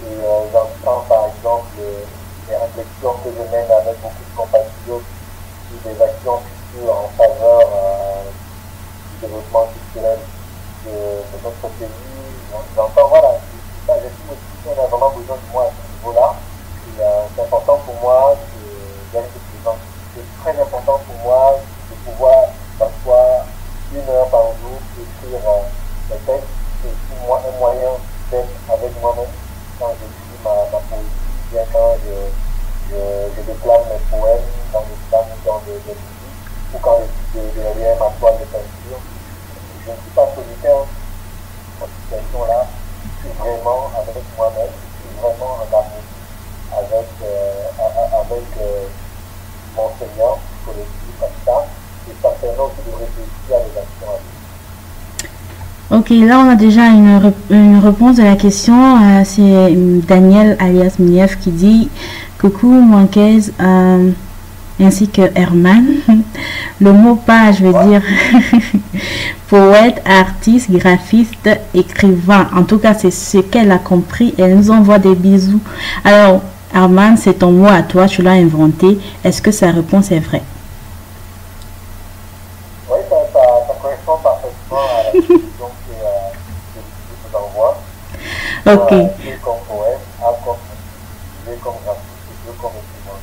S10: Et j'entends par exemple les réflexions que je mène avec beaucoup de compatriotes sur des actions futures en faveur du développement culturel de notre pays. J'entends, voilà, ça, j'estime aussi qu'on a vraiment besoin de moi à ce niveau-là. C'est important pour moi d'être présent. C'est très important pour moi de pouvoir parfois 1 heure par jour écrire des textes. C'est aussi un moyen d'être avec moi-même quand j'écris ma poésie, bien quand je déclame mes poèmes, quand je déclame dans des musiques, ou quand je derrière ma toile de peinture. Je ne suis pas solitaire dans cette situation-là. Je suis vraiment avec moi-même, je suis vraiment en harmonie avec mon Seigneur, collectif comme ça, et ça permet aussi de réfléchir à des actions à vivre.
S6: Ok, là on a déjà une réponse de la question. C'est Daniel alias Miniev qui dit coucou Mouankaise ainsi que Herman. Le mot page veut dire poète, artiste, graphiste, écrivain. En tout cas, c'est ce qu'elle a compris. Elle nous envoie des bisous. Alors, Herman, c'est ton mot à toi, tu l'as inventé. Est-ce que sa réponse est vraie?
S10: Oui, ça correspond parfaitement à la question que je vous envoie.
S6: Ok.
S10: Dieu comme poète, Dieu comme graphiste, Dieu comme écrivain.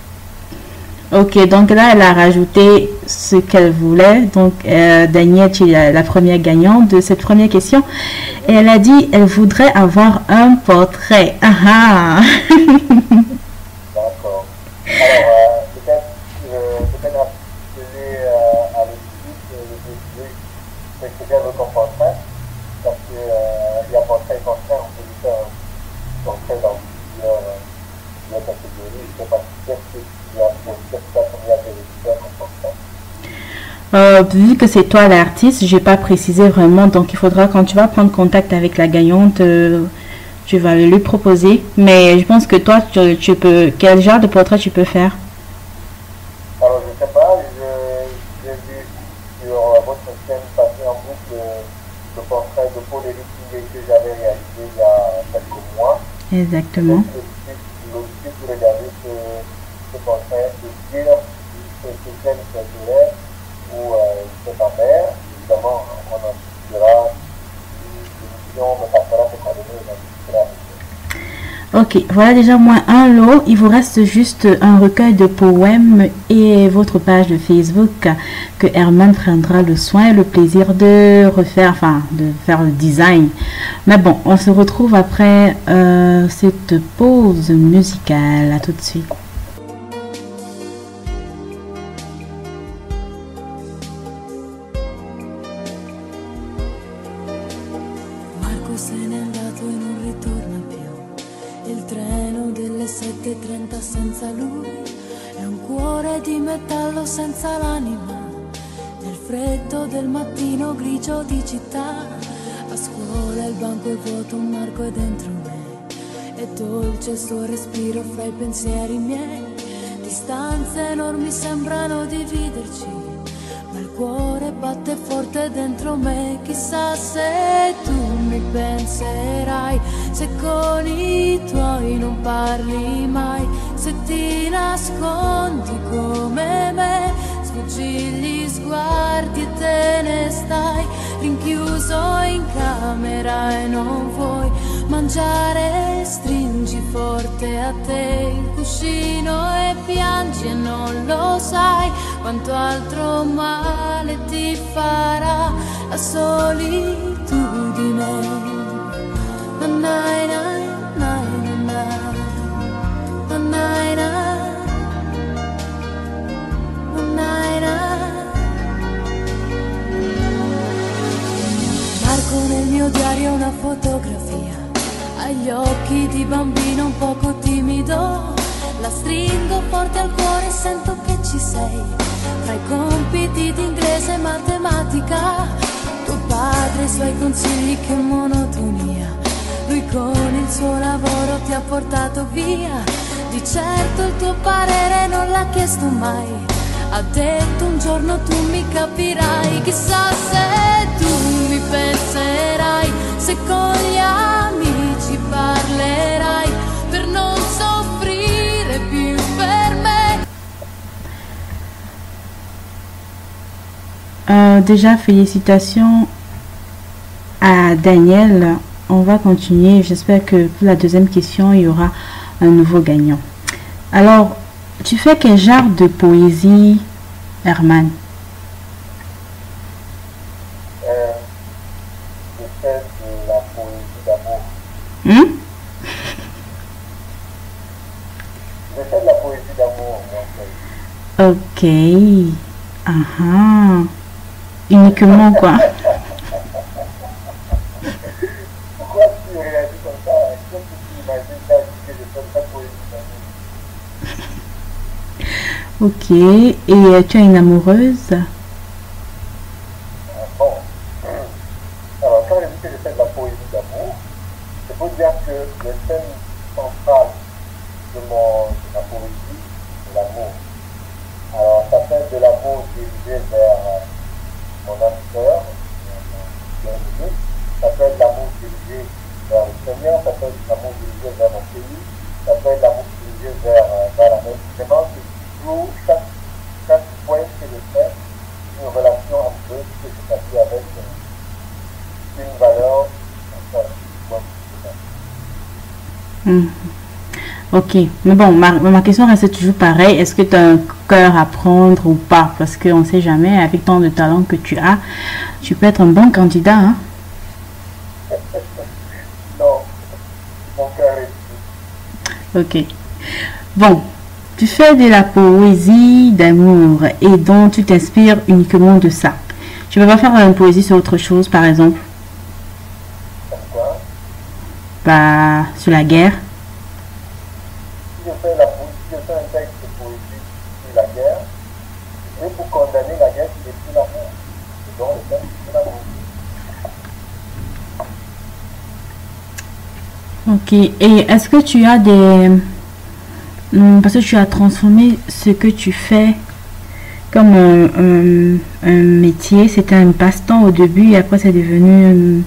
S6: Ok, donc là, elle a rajouté ce qu'elle voulait. Donc, Daniel, tu es la première gagnante de cette première question. Et elle a dit, elle voudrait avoir un portrait. Ah ah.
S10: D'accord. Alors, peut-être rappeler à l'équipe ce que j'ai comme portrait, parce qu'il y a portrait et portrait, on peut lui faire un portrait dans plusieurs catégories. Je ne sais pas si
S6: vu que c'est toi l'artiste, je n'ai pas précisé vraiment, donc il faudra quand tu vas prendre contact avec la gagnante, tu vas le lui proposer. Mais je pense que toi, tu peux, quel genre de portrait tu peux faire?
S10: Alors je ne sais pas, j'ai vu sur votre chaîne passer en boucle le portrait de Paul Éric que j'avais réalisé il y a quelques mois.
S6: Exactement.
S10: L'objectif pour regarder ce portrait, de dire ce qu'elle serait ou c'est ma mère. Évidemment, on en discutera, l'émission me passera ses coordonnées et on en discutera.
S6: Ok, voilà déjà moins un lot. Il vous reste juste un recueil de poèmes et votre page de Facebook que Herman prendra le soin et le plaisir de refaire, enfin de faire le design. Mais bon, on se retrouve après cette pause musicale. À tout de suite.
S13: Marco se n'è andato e non ritorna più. Il treno delle 7:30 senza lui è un cuore di metallo senza l'anima. Nel freddo del mattino grigio di città, a scuola il banco è vuoto, Marco è dentro me. È dolce il suo respiro fra i pensieri miei. Distanze enormi sembrano dividerci, ma il cuore batte forte dentro me. Chissà se tu mi penserai, se con i tuoi non parli mai, se ti nascondi come me, sfuggi gli sguardi e te ne stai rinchiuso in camera e non vuoi mangiare. Stringi forte a te il cuscino e piangi e non lo sai quanto altro male ti farà la solitudine. Nanai, nai, nai, nanai, nanai, nanai, nanai. Marco nel mio diario una fotografia, ha gli occhi di bambino un poco timido. La stringo forte al cuore e sento che ci sei. Tra i compiti di inglese e matematica, tuo padre e i suoi consigli, che monotonia. Lui con il suo lavoro ti ha portato via. Di certo il tuo parere non l'ha chiesto mai. Ha detto un giorno tu mi capirai. Chissà se tu mi penserai, se con gli amici parlerai per non soffrire più per me.
S6: Déjà, félicitations à Daniel. On va continuer. J'espère que pour la deuxième question, il y aura un nouveau gagnant. Alors, tu fais quel genre de poésie, Herman?
S10: Je fais de la poésie d'amour. Je fais de la poésie d'amour, moi.
S6: Ok. Uniquement quoi?
S10: Pourquoi tu réagis comme ça? Est-ce que tu imagines ça, que je fais de la poésie d'amour?
S6: Ok. Et tu as une amoureuse?
S10: Bon. Alors, quand je dis que je fais de la poésie d'amour, c'est pour dire que le thème central de ma poésie, c'est l'amour. Alors, ça fait de l'amour dirigé vers mon âme sœur, ça fait de l'amour dirigé vers le Seigneur, ça fait de l'amour dirigé vers mon pays, ça fait de l'amour dirigé vers la mer. Vraiment, c'est toujours chaque point que je fais, une relation amoureuse que j'établis avec une valeur.
S6: Ok, mais bon, ma question reste toujours pareille. Est-ce que tu as un cœur à prendre ou pas? Parce qu'on ne sait jamais, avec tant de talent que tu as, tu peux être un bon candidat. Hein?
S10: Non, mon cœur est...
S6: Ok. Bon, tu fais de la poésie d'amour et donc tu t'inspires uniquement de ça. Tu ne peux pas faire une poésie sur autre chose, par exemple?
S10: Pourquoi?
S6: Bah, sur la guerre.
S10: Si je fais un texte de poésie sur la guerre, c'est pour condamner la guerre qui détruit l'amour. C'est donc le texte de l'amour.
S6: Ok, et est-ce que tu as des... Parce que tu as transformé ce que tu fais comme un métier, c'était un passe-temps au début et après c'est devenu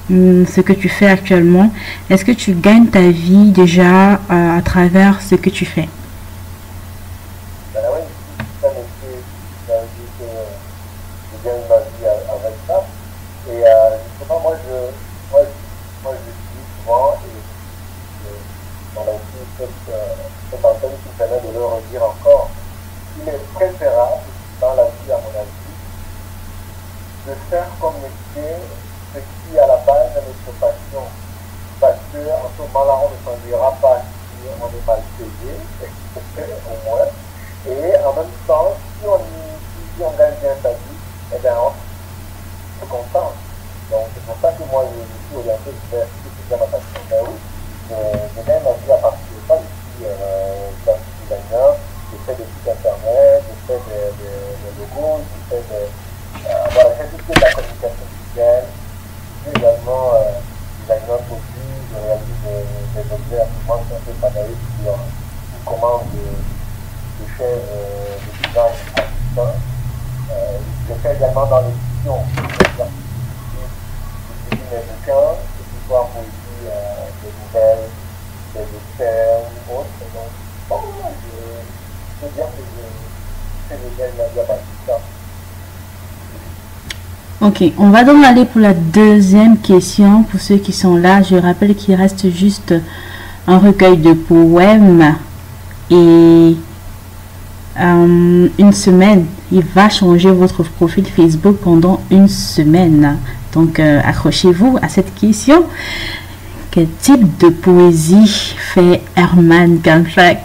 S6: ce que tu fais actuellement. Est-ce que tu gagnes ta vie déjà à travers ce que tu fais?
S10: Ben oui, c'est un métier, ça veut dire que je gagne ma vie avec ça. Et justement, moi je dis souvent, et cette antenne qui permet de le redire encore. Il est préférable, dans la vie, à mon avis, de faire comme métier ce qui, à la base, est notre passion. Parce qu'en ce moment-là, on ne s'en dira pas si on est mal payé, au moins. Et en même temps, si on gagne bien sa vie, eh bien, on se contente. Donc, c'est pour ça que moi, je suis orienté vers ce qui est ma passion. Mais oui, je gagne ma vie à partir de ça. Je suis graphic designer, je fais des sites internet, je fais des logos, je fais voilà, je fais tout ce qui est de la communication visuelle. Je suis également designer produit, je réalise des objets absolument qui sont fait travailler sur une commande de chaises de design assistant. Je fais également dans l'édition. Mes bouquins, que ce soit en poésie, des nouvelles, des experts ou autres. Donc, je peux dire que je gagne la vie à partir de ça.
S6: Ok, on va donc aller pour la deuxième question. Pour ceux qui sont là, je rappelle qu'il reste juste un recueil de poèmes et une semaine. Il va changer votre profil Facebook pendant une semaine. Donc, accrochez-vous à cette question. Quel type de poésie fait Herman Kanchak?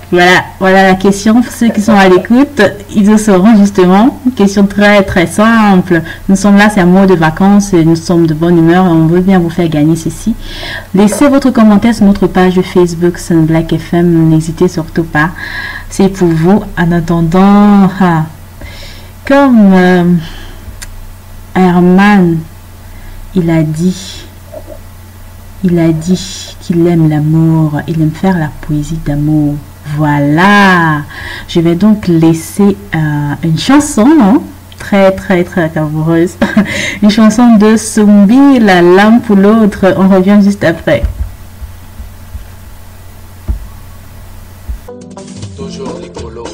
S6: Voilà la question. Pour ceux qui sont à l'écoute, ils le sauront justement. Une question très très simple. Nous sommes là, c'est un mois de vacances et nous sommes de bonne humeur et on veut bien vous faire gagner ceci. Laissez votre commentaire sur notre page Facebook Sun Black FM. N'hésitez surtout pas. C'est pour vous. En attendant, comme Herman, il a dit qu'il aime l'amour, il aime faire la poésie d'amour. Voilà. Je vais donc laisser une chanson, hein, très très très amoureuse. Une chanson de Sumbi, la lame pour l'autre. On revient juste après.
S15: Toujours Nicolo.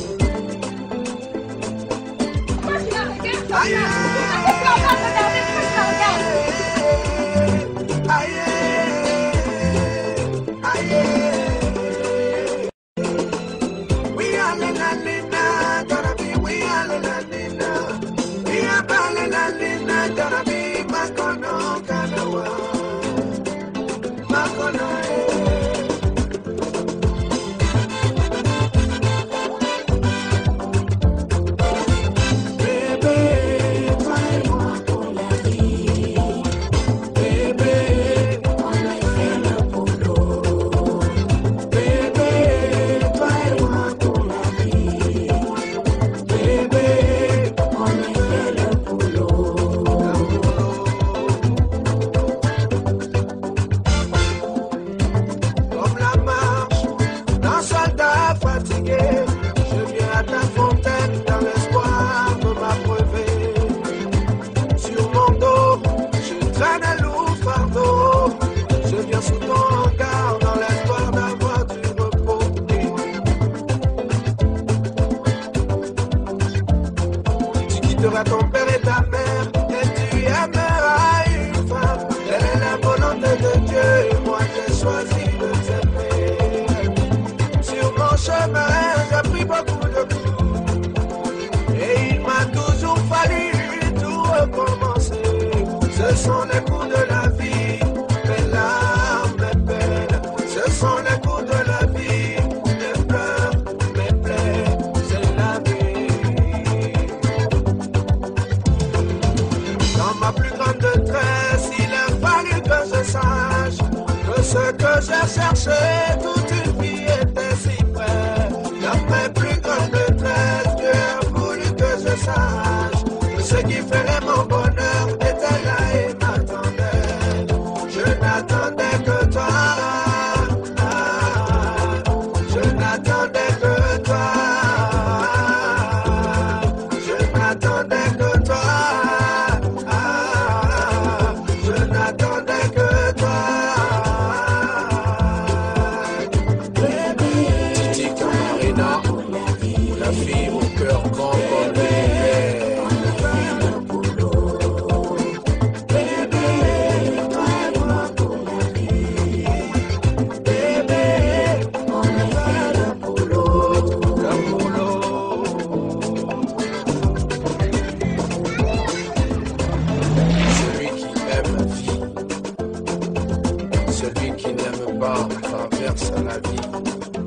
S1: Ton père et ta mère, et tu aimeras une femme. Telle est la volonté de Dieu, et moi j'ai choisi de t'aimer. Sur mon chemin, j'ai pris beaucoup de coups, et il m'a toujours fallu tout recommencer. Ce sont les coups de la vie, mes larmes, mes peines. Ce sont les coups de la vie, mes pleurs, mes plaies. C'est la vie. Dans ma plus grande détresse, il a fallu que je sache que ce que j'ai cherché toute une vie était si près. Dans mes plus grandes détresses, Dieu a voulu que je sache que ce qui ferait mon bonheur était là et m'attendait. Je n'attendais que toi. Je n'attendais que toi. Je n'attendais que toi. Je n'attendais que toi.
S15: Titi Camarina, la fille au cœur grand comme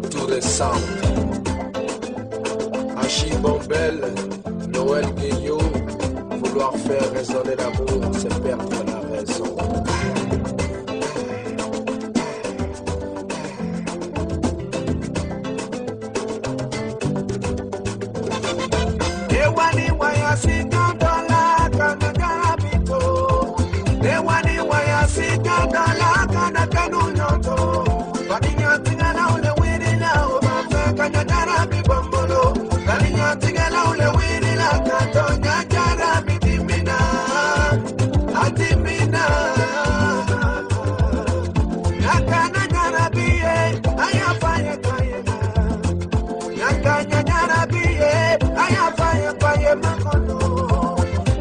S16: tout décembre. Achille Bombel, Noël Guillot, vouloir faire résonner l'amour, c'est perdre la raison.
S17: Ewani wayasika dola kana karabito. Ewani wayasika dola kana kanunyoto. Badinya tingala ule wiri la obata kana karabi bombolo. Badinya tingala ule wiri la katonya karabi dimina. Adimina. Nakana karabi ayafaye kayena. Nakanya karabi ayafaye paye makono.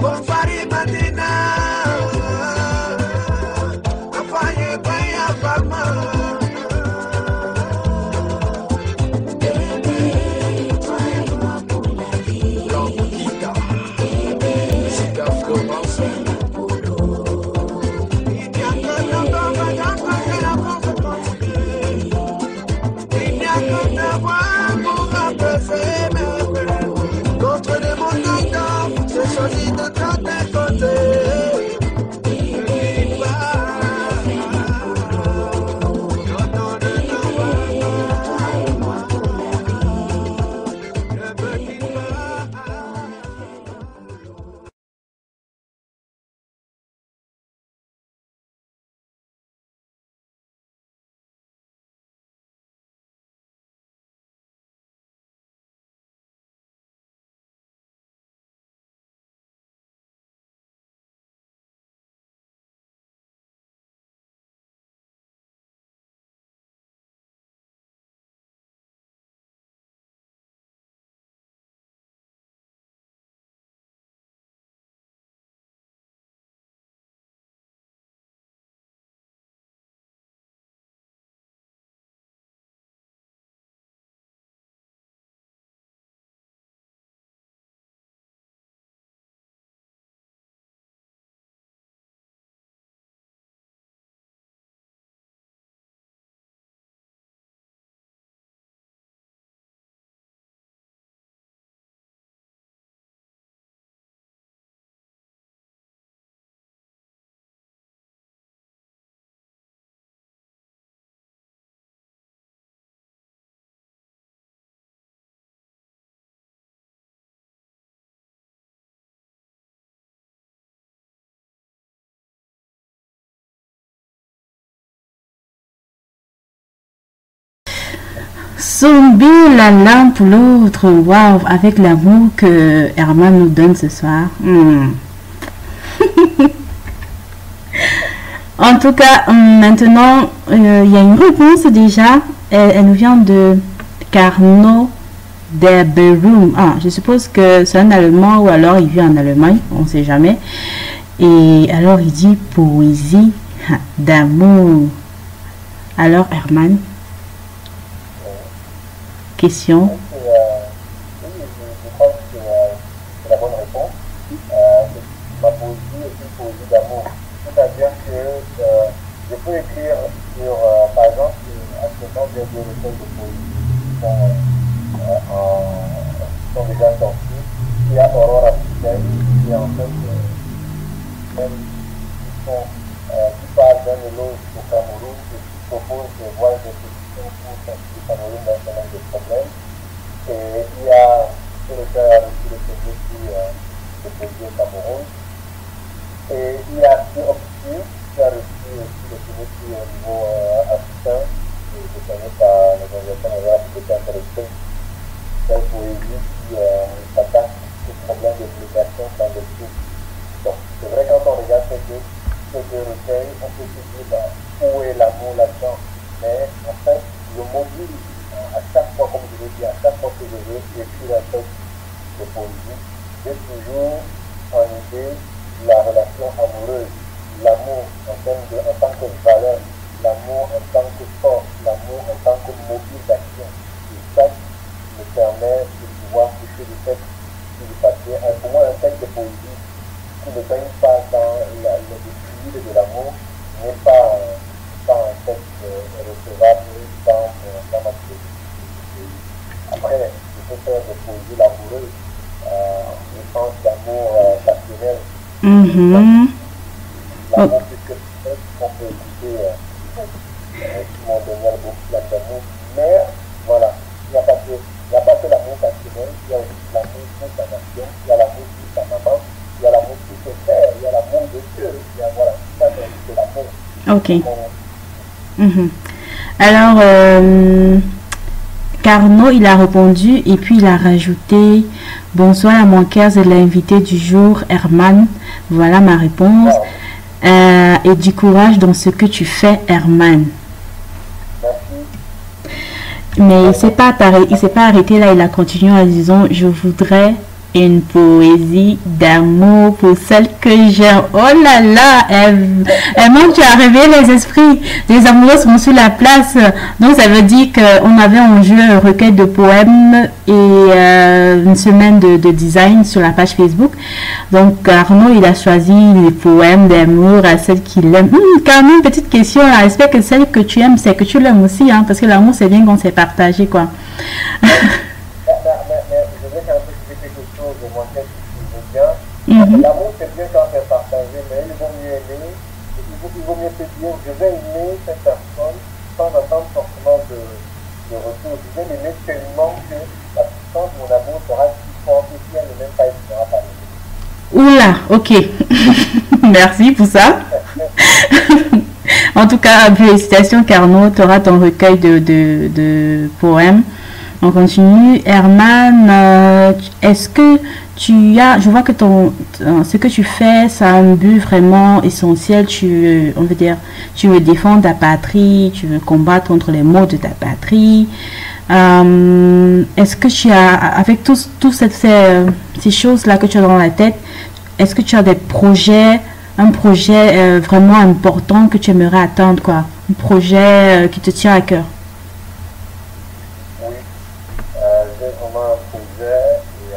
S17: Bonfari madina. Afaye paye afama. Contre les montagnes d'or, j'ai choisi de t'en côtés.
S6: Zombie l'un pour l'autre, waouh, avec l'amour que Herman nous donne ce soir. En tout cas, maintenant, il y a une réponse déjà. Elle nous vient de Carnot Derberum. Ah, je suppose que c'est un Allemand ou alors il vit en Allemagne, on ne sait jamais. Et alors il dit poésie d'amour. Alors Herman, question.
S10: Je crois que c'est la bonne réponse. Ma poésie est une poésie d'amour. C'est-à-dire que je peux écrire sur, par exemple, actuellement, j'ai deux recueils de poésie qui sont déjà sortis. Il y a Aurore Africaine, qui est en fait qui parle d'un éloge au Cameroun et qui propose des voies de solution pour sortir le Cameroun d'un certain nombre de problèmes. Et il y a sur le cas reçu le CV qui est posé au Cameroun. Et il y a sur Obscur qui a reçu aussi le CV qui est au niveau africain, qui est décerné par l'Organisation mondiale de l'intéressée. C'est une poésie qui s'attaque aux problèmes de l'immigration clandestine. Donc, c'est vrai, quand on regarde ces deux recueils, on peut se dire où est l'amour là-dedans. Mais en fait, le mobile, à chaque fois, comme je l'ai dit, à chaque fois que je veux écrire un texte de poésie, j'ai toujours en idée la relation amoureuse, l'amour en tant que valeur, l'amour en tant que force, l'amour en tant que mobile d'action. Et ça me permet de pouvoir toucher du texte sur du papier. Pour moi, un texte de poésie qui ne baigne pas dans le fluide de l'amour n'est pas un texte recevable dans ma faire des poésies laboureuses, je pense d'amour passionnel. L'amour plus que qu'on peut écouter mon dernier beaucoup d'amour. Mais voilà, il n'y a pas que l'amour passionnel, il y a aussi l'amour pour sa nation, il y a l'amour pour sa maman, il y a l'amour pour ses frères, il y a l'amour de Dieu, il y a voilà, ça c'est l'amour.
S6: Ok. Alors, Carnot, il a répondu et puis il a rajouté « Bonsoir à mon cœur, c'est l'invité du jour, Herman. Voilà ma réponse. Et du courage dans ce que tu fais, Herman. » Mais il ne s'est pas arrêté là, il a continué en disant « Je voudrais une poésie d'amour pour celle que j'aime. » Oh là là, Herman, tu as réveillé les esprits. Les amoureux sont sur la place. Donc ça veut dire qu'on avait en jeu un recueil de poèmes et une semaine de design sur la page Facebook. Donc Arnaud, il a choisi les poèmes d'amour à celle qu'il aime. Quand même, petite question, j'espère que celle que tu aimes, c'est que tu l'aimes aussi, hein, parce que l'amour, c'est bien qu'on s'est partagé, quoi.
S10: L'amour, c'est bien quand c'est partagé, mais il vaut mieux aimer, il vaut mieux se dire, je vais aimer cette personne sans attendre forcément de retour. Je vais l'aimer tellement que la puissance de mon amour sera si forte que si elle ne m'aime pas, elle ne sera pas aimée.
S6: Oula, ok. Merci pour ça. En tout cas, félicitations Carnot, tu auras ton recueil de poèmes. On continue. Herman, est-ce que tu as, je vois que ce que tu fais, ça a un but vraiment essentiel. On veut dire, tu veux défendre ta patrie, tu veux combattre contre les maux de ta patrie. Est-ce que tu as, avec toutes ces choses-là que tu as dans la tête, est-ce que tu as des projets, un projet vraiment important que tu aimerais atteindre, quoi? Un projet qui te tient à cœur?
S10: J'ai vraiment un projet et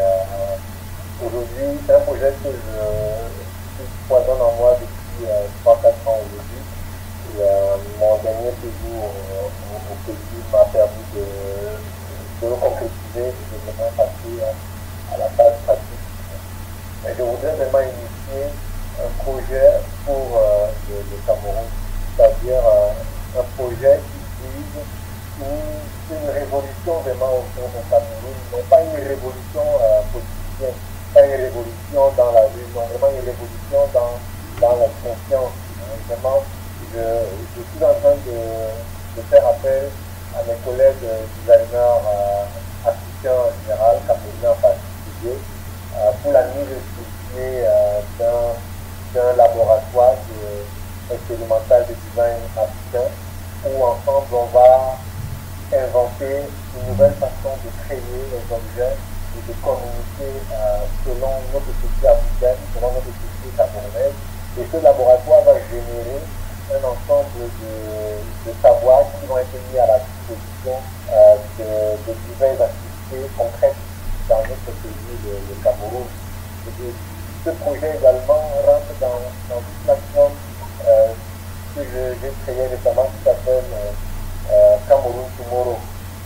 S10: aujourd'hui, c'est un projet que je poisonne en moi depuis 3-4 ans aujourd'hui. Et mon dernier séjour au pays m'a permis de le concrétiser, de vraiment passer à la phase pratique. Et je voudrais vraiment initier un projet pour le Cameroun, c'est-à-dire un projet qui vise une révolution vraiment au sein du Cameroun, non pas une révolution politicienne, pas une révolution dans la rue, non vraiment une révolution dans la conscience. Vraiment, je suis en train de faire appel à mes collègues designers africains en général, camerounais en particulier, pour la mise sur pied d'un laboratoire expérimental de design africain, où ensemble on va inventer une nouvelle façon de créer les objets et de communiquer selon notre société africaine, selon notre société camerounaise. Et ce laboratoire va générer un ensemble de savoirs qui vont être mis à la disposition de diverses activités concrètes dans notre pays, le Cameroun. Et ce projet également rentre dans une plateforme que j'ai créée récemment qui s'appelle Cameroun Tomorrow.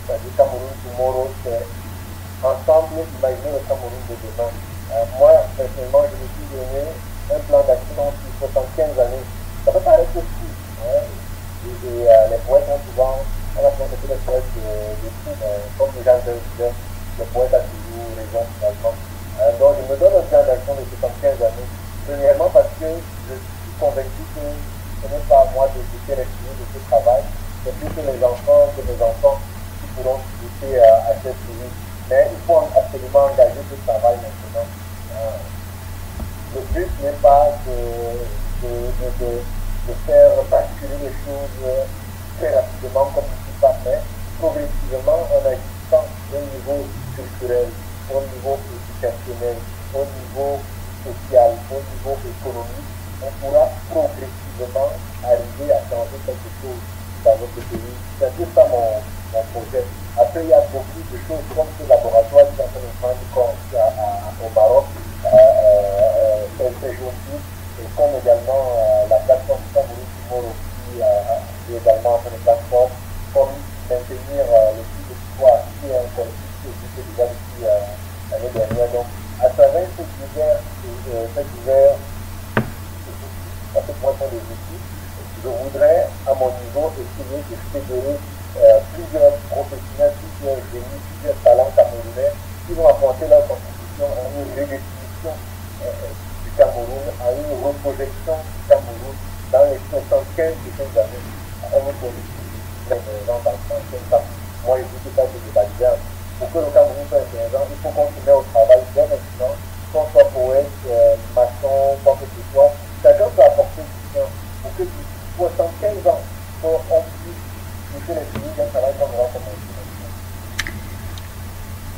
S10: C'est-à-dire Cameroun Tomorrow, c'est ensemble imaginer le Cameroun de demain. Moi, personnellement, je me suis donné un plan d'action sur 75 années. Ça peut paraître fou. Hein? Et les poètes ont souvent, on a souvent fait les poètes de fou, mais comme les gens disaient, le poète a toujours raison finalement. Donc je me donne un plan d'action de 75 années. Premièrement parce que je suis convaincu que ce n'est pas à moi de jeter les fruits de ce travail, c'est plutôt mes enfants qui pourront goûter à cette vie. Mais il faut absolument engager ce travail maintenant. Le but n'est pas de faire basculer les choses très rapidement comme tout ça, mais progressivement en agissant au niveau culturel, au niveau éducationnel, au niveau social, au niveau économique, on pourra progressivement arriver à changer quelque chose dans notre pays. C'est un peu ça mon projet. Après, il y a beaucoup de choses comme ce laboratoire qui est en train de prendre au Maroc, ces jours-ci, et comme également la plateforme Cameroun Tomorrow qui est également en train de plateforme, comme maintenir le site de pouvoir qui est un collectif qui existe déjà depuis fédérer plusieurs professionnels, plusieurs génies, plusieurs talents camerounais qui vont apporter leur contribution à une redéfinition du Cameroun, à une reprojection du Cameroun dans les 75 prochaines années. On est politique, dans le 75 ans. Moi, je dis que ça, c'est des baliseurs. Pour que le Cameroun soit intéressant, il faut qu'on se mette au travail dès maintenant, qu'on soit poète, maçon, quoi que ce soit. Chacun peut apporter du sien pour que 75 ans, on puisse toucher les pays d'un travail qu'on aura commencé.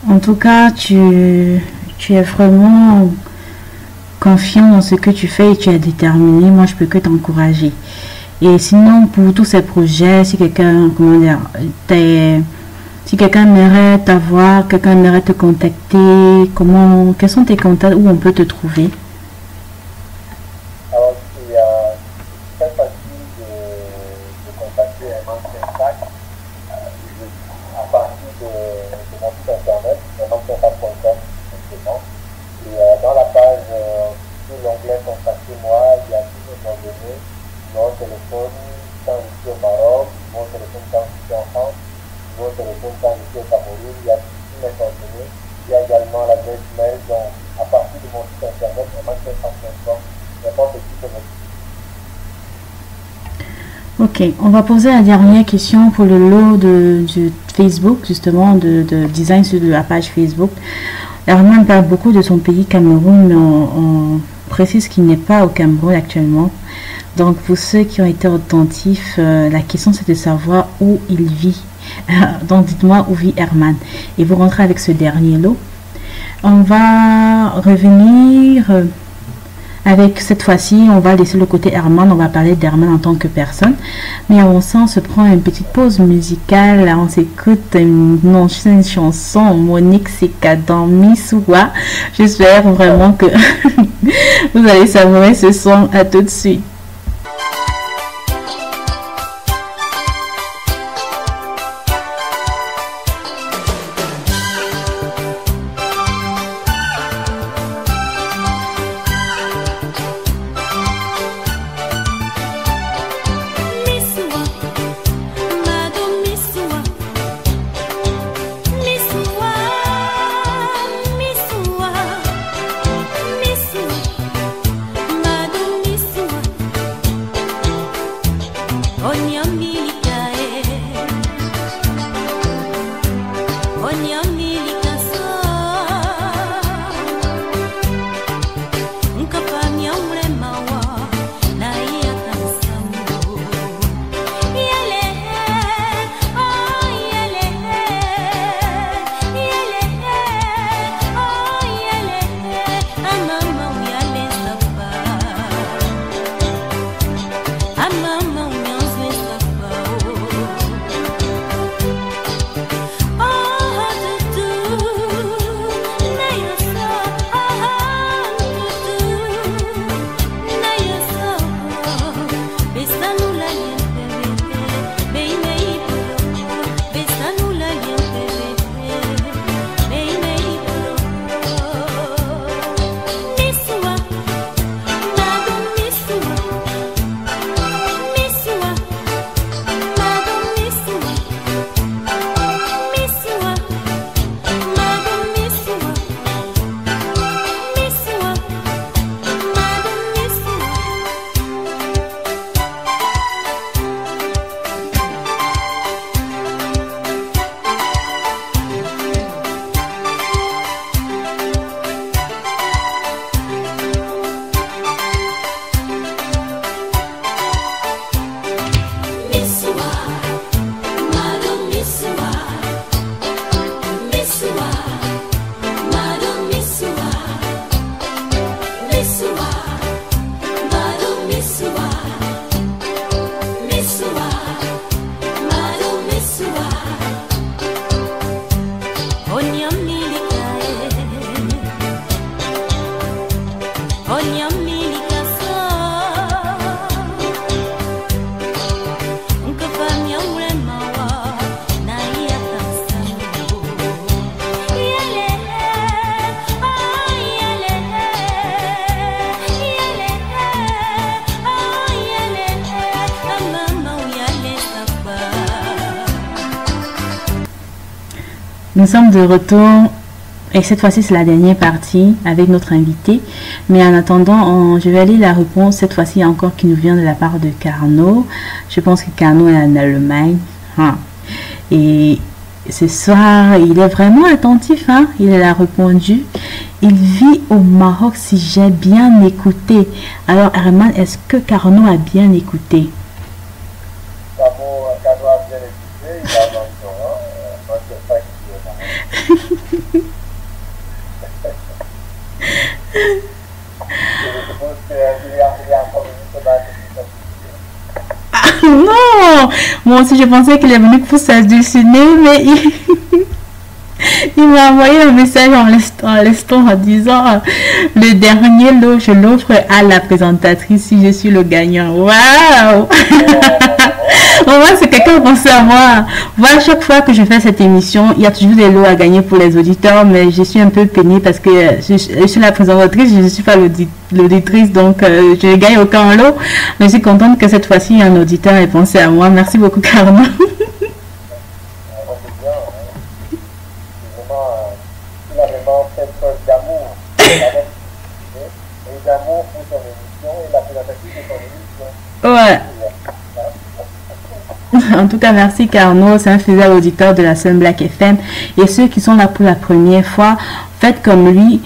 S6: En tout cas, tu es vraiment confiant dans ce que tu fais et tu es déterminé. Moi, je peux que t'encourager. Et sinon, pour tous ces projets, si quelqu'un, si quelqu'un aimerait t'avoir, quelqu'un aimerait te contacter, quels sont tes contacts, où on peut te trouver?
S10: Alors, c'est très facile de contacter un ancien sac à partir de mon site internet, emancien.com, simplement. Et dans la page, sur l'onglet Contactez-moi, il y a tous mes coordonnées, mon téléphone quand je suis au Maroc, mon téléphone quand je suis en France, mon téléphone quand je suis au Cameroun, il y a tous mes coordonnées. Il y a également l'adresse mail, donc à partir de mon site internet, emancien.com, n'importe qui peut me.
S6: Ok, on va poser la dernière question pour le lot de Facebook, justement, de design sur la page Facebook. Herman parle beaucoup de son pays Cameroun, mais on précise qu'il n'est pas au Cameroun actuellement. Donc, pour ceux qui ont été attentifs, la question c'est de savoir où il vit. Donc, dites-moi où vit Herman. Et vous rentrez avec ce dernier lot. On va revenir avec cette fois-ci, on va laisser le côté Herman, on va parler d'Herman en tant que personne. Mais avant ça, on se prend une petite pause musicale. On s'écoute une ancienne chanson, Monique Seka dans Missoua. J'espère vraiment que vous allez savourer ce son. À tout de suite.
S18: Oh,
S6: Nous sommes de retour et cette fois-ci c'est la dernière partie avec notre invité. Mais en attendant, je vais lire la réponse cette fois-ci encore qui nous vient de la part de Carnot. Je pense que Carnot est en Allemagne. Et ce soir, il est vraiment attentif. Il a répondu. Il vit au Maroc si j'ai bien écouté. Alors Herman, est-ce que Carnot a bien écouté?
S10: Carnot a bien écouté. Il a mentionné. Moi, je ne sais pas qui est Maroc.
S6: Non, moi aussi je pensais qu'il est venu pour s'additionner, mais il m'a envoyé un message en l'instant en disant le dernier lot, je l'offre à la présentatrice si je suis le gagnant. Waouh! Au moins, c'est quelqu'un qui pensait à moi. Voilà, chaque fois que je fais cette émission, il y a toujours des lots à gagner pour les auditeurs, mais je suis un peu peinée parce que je suis la présentatrice, je ne suis pas l'auditrice, donc je ne gagne aucun lot. Mais je suis contente que cette fois-ci, un auditeur ait pensé à moi. Merci beaucoup, Carmen.
S10: Il a vraiment fait preuve d'amour. Et d'amour pour son émission et la présentatrice de son émission.
S6: Ouais. En tout cas, merci Carnot, c'est un fidèle auditeur de la Sun Black FM. Et ceux qui sont là pour la première fois, faites comme lui,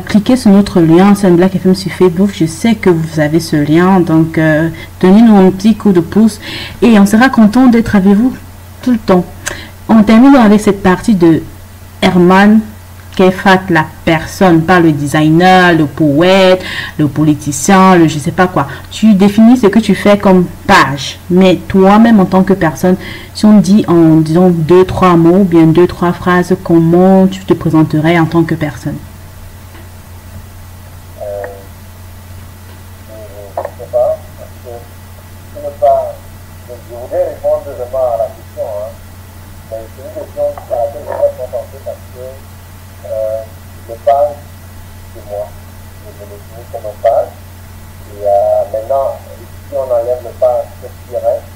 S6: cliquez sur notre lien Sun Black FM sur Facebook. Je sais que vous avez ce lien, donc donnez-nous un petit coup de pouce et on sera content d'être avec vous tout le temps. On termine avec cette partie de Herman Kefat, la personne, pas le designer, le poète, le politicien, le je sais pas quoi. Tu définis ce que tu fais comme page, mais toi-même en tant que personne, si on dit en disant 2-3 mots, bien 2-3 phrases, comment tu te présenterais en tant que personne?
S10: Je ne sais pas, parce que je voudrais répondre vraiment à la question, mais c'est une question à laquelle je ne vais pas penser parce que je parle de moi, je me définis comme un page. Et maintenant, si on enlève le page, qu'est-ce qui reste?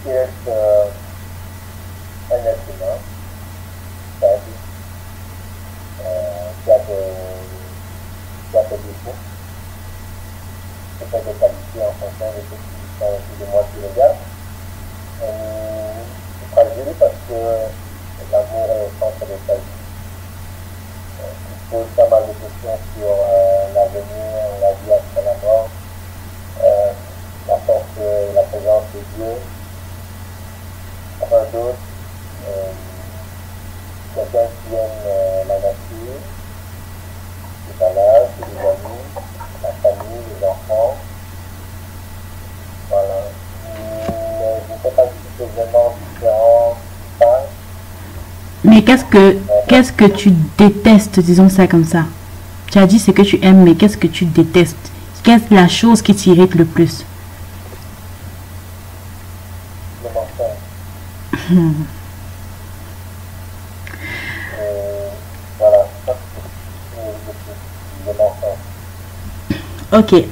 S10: Il reste un être humain, c'est-à-dire qui a des défauts, peut-être des qualités en fonction de ce qui sont autour de moi qui regarde. C'est fragile parce que l'amour est au centre de sa vie. Il pose pas mal de questions sur l'avenir, la vie après la mort, la force, la présence de Dieu, enfin d'autres, quelqu'un qui aime la nature, les balades, les amis, la famille, les enfants, voilà. Mais je ne sais pas si c'est vraiment différent.
S6: Mais qu'est-ce que tu détestes, disons ça comme ça? Tu as dit ce que tu aimes, mais qu'est-ce que tu détestes? Qu'est-ce la chose qui t'irrite le plus?
S10: Le mensonge. Voilà, ça c'est le mensonge.
S6: Ok.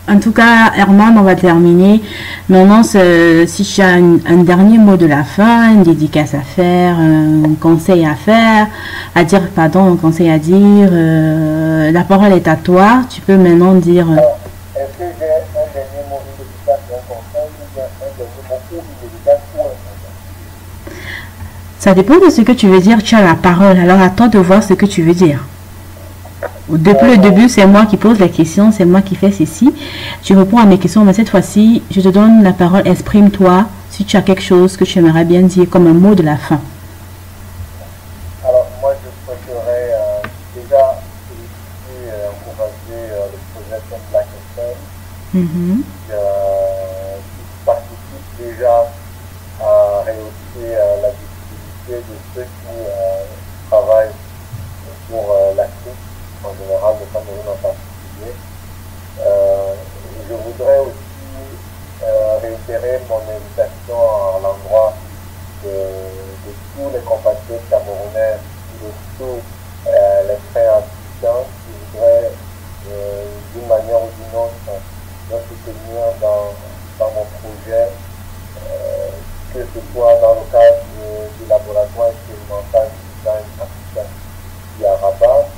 S6: En tout cas, Herman, on va terminer. Maintenant, si tu as un dernier mot de la fin, une dédicace à faire, un conseil à faire, un conseil à dire, la parole est à toi. Tu peux maintenant dire...
S10: Est-ce que j'ai un dernier mot, une dédicace, un conseil, ou bien un dernier mot ou une dédicace ou un conseil?
S6: Ça dépend de ce que tu veux dire. Tu as la parole. Alors, à toi de voir ce que tu veux dire. Depuis le début, c'est moi qui pose la question, c'est moi qui fais ceci. Tu réponds à mes questions, mais cette fois-ci, je te donne la parole. Exprime-toi si tu as quelque chose que tu aimerais bien dire comme un mot de la fin.
S10: Alors, moi, je souhaiterais déjà féliciter, encourager le projet Sun Black FM qui participe déjà à rehausser la visibilité de ceux qui travaillent pour l'Afrique. En général, le Cameroun en particulier. Je voudrais aussi réitérer mon invitation à l'endroit de tous les compatriotes camerounais, de tous les frères africains qui voudraient, d'une manière ou d'une autre, me soutenir dans mon projet que ce soit dans le cadre du laboratoire expérimental du design africain qui est à Rabat,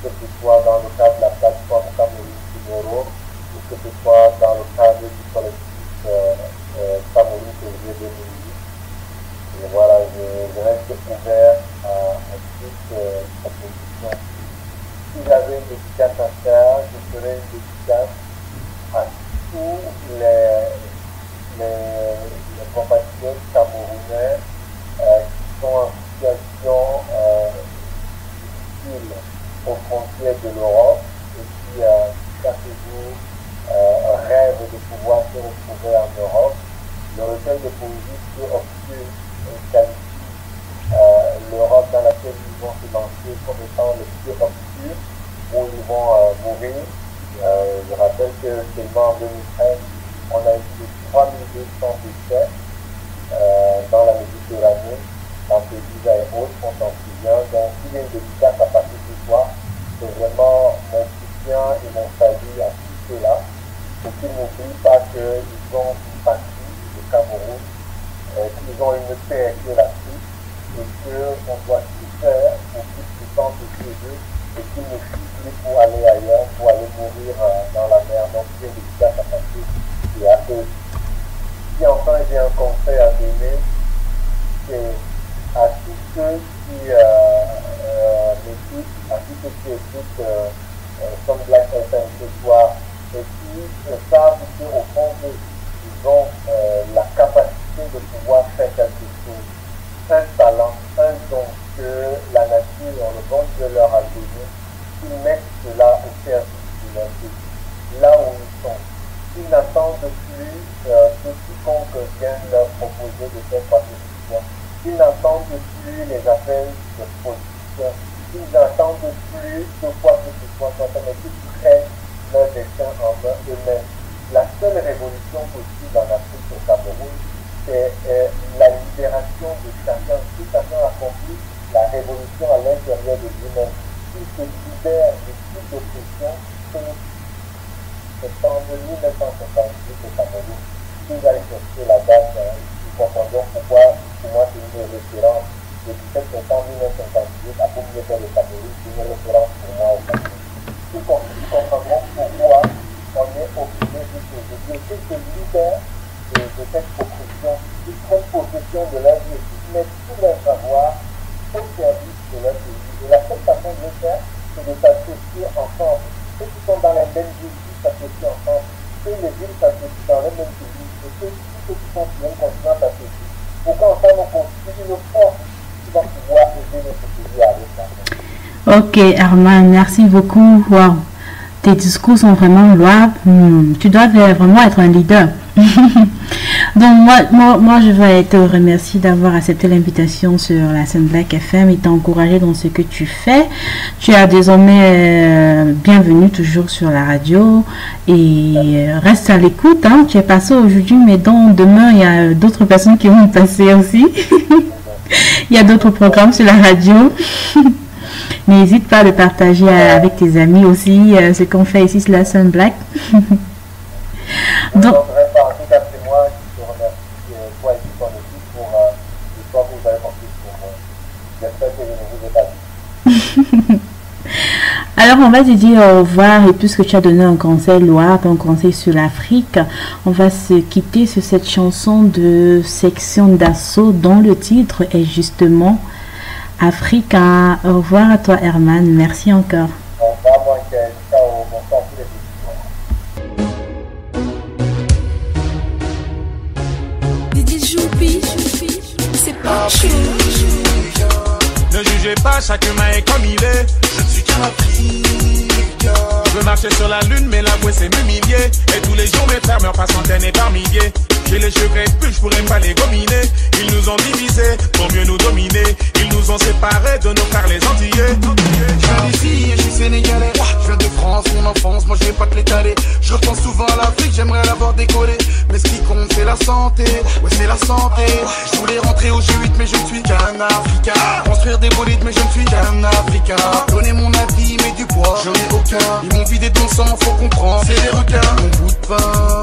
S10: que ce soit dans le cadre de la plateforme Cameroun Timoro, ou que ce soit dans le cadre du collectif Cameroun février 2008. Et voilà, je reste ouvert à toute proposition. Si j'avais une dédicace à faire, je ferais une dédicace à tous les compatriotes camerounais qui sont en situation difficile aux frontières de l'Europe et qui chaque jour rêvent de pouvoir se retrouver en Europe. Le recueil de poésie sur obscur qualifie l'Europe dans laquelle ils vont se lancer comme étant le plus obscur où ils vont mourir. Je rappelle que seulement en 2013, on a eu 3200 décès dans la Méditerranée, en Pédisa et autres, sont en fusion. Donc, s'il y a une dédicace à partir de ce soir, c'est vraiment mon soutien et mon salut à tous ceux-là, pour qu'ils n'oublient pas qu'ils ont une partie du Cameroun, qu'ils ont une terre qui est l'Afrique, et qu'on doit tout faire pour qu'ils se sentent chez eux, et qu'ils ne fuient plus pour aller ailleurs, pour aller mourir dans la mer. Donc, il y a une dédicace à partir et à eux. Si enfin j'ai un conseil à donner, c'est à tous ceux qui m'écoutent, à tous ceux qui écoutent Sun Black FM ce soir et qui savent qu'au fond ils ont la capacité de pouvoir faire quelque chose, un talent, un don que la nature, le bon Dieu leur a donné, qu'ils mettent cela au service de leur pays, là où ils sont. Ils n'attendent plus que quiconque vienne leur proposer de faire quoi que ce soit. Ils n'attendent plus les appels de politiciens. Ils n'attendent plus que quoi que ce soit, mais qu'ils prennent leur destin en main eux-mêmes. La seule révolution possible en Afrique au Cameroun, c'est la libération de chacun. Si chacun accomplit la révolution à l'intérieur de lui-même, s'il se libère de toute oppression, septembre 1958 au Cameroun. Si vous allez chercher la date, nous comprendrons pourquoi, pour moi, c'est une référence. Le 17 septembre 1958, à Boumiété le Cameroun, c'est une référence pour moi au Cameroun. Nous comprendrons pourquoi on est obligé de se libérer de cette oppression, ils prennent possession de leur vie, ils mettent tout leur savoir au service de leur pays. Et la seule façon de le faire, c'est de s'associer ensemble. Ceux qui sont dans les mêmes villes, s'associent ensemble, que les villes s'associent dans les mêmes pays, et que tous ceux qui sont sur un continent s'associent. Pourquoi ensemble on construit une force qui va pouvoir aider notre pays à aller ça.
S6: Ok, Arman, merci beaucoup. Wow. Tes discours sont vraiment louables. Tu dois vraiment être un leader. Donc moi je vais te remercier d'avoir accepté l'invitation sur la Sun Black FM et t'encourager dans ce que tu fais. Tu as désormais bienvenue toujours sur la radio et reste à l'écoute. Hein. Tu es passé aujourd'hui, mais demain il y a d'autres personnes qui vont passer aussi. Il y a d'autres programmes sur la radio. N'hésite pas à le partager avec tes amis aussi, ce qu'on fait ici sur la Sun Black. Donc, alors on va te dire au revoir et puisque tu as donné un conseil louable, un conseil sur l'Afrique, on va se quitter sur cette chanson de Section d'Assaut dont le titre est justement Africa. Au revoir à toi Herman, merci encore.
S10: Au revoir Moïse, ciao, bonsoir à tous les
S13: c'est pas chaud.
S18: Ne jugez pas, chaque humain est comme il est. Je ne suis qu'un Africain. Je veux marcher sur la lune, mais l'avouer c'est m'humilier. Et tous les jours mes frères meurent par centaines et par milliers. J'ai les cheveux plus, je pourrais pas les gominer. Ils nous ont divisés pour mieux nous dominer. Ils nous ont séparés de nos frères les Antillais.
S19: Je viens d'ici et je suis sénégalais. Je viens de France, mon enfance, moi je vais pas te l'étaler. Je repense souvent à l'Afrique, j'aimerais l'avoir décollé. Mais ce qui compte c'est la santé, ouais c'est la santé. Je voulais rentrer au G8 mais je ne suis qu'un Africain. Construire des bolides mais je ne suis qu'un Africain. Donner mon avis mais du poids, j'en ai aucun. Ils m'ont vidé de mon sang, faut comprendre, c'est des requins. Mon bout de pain,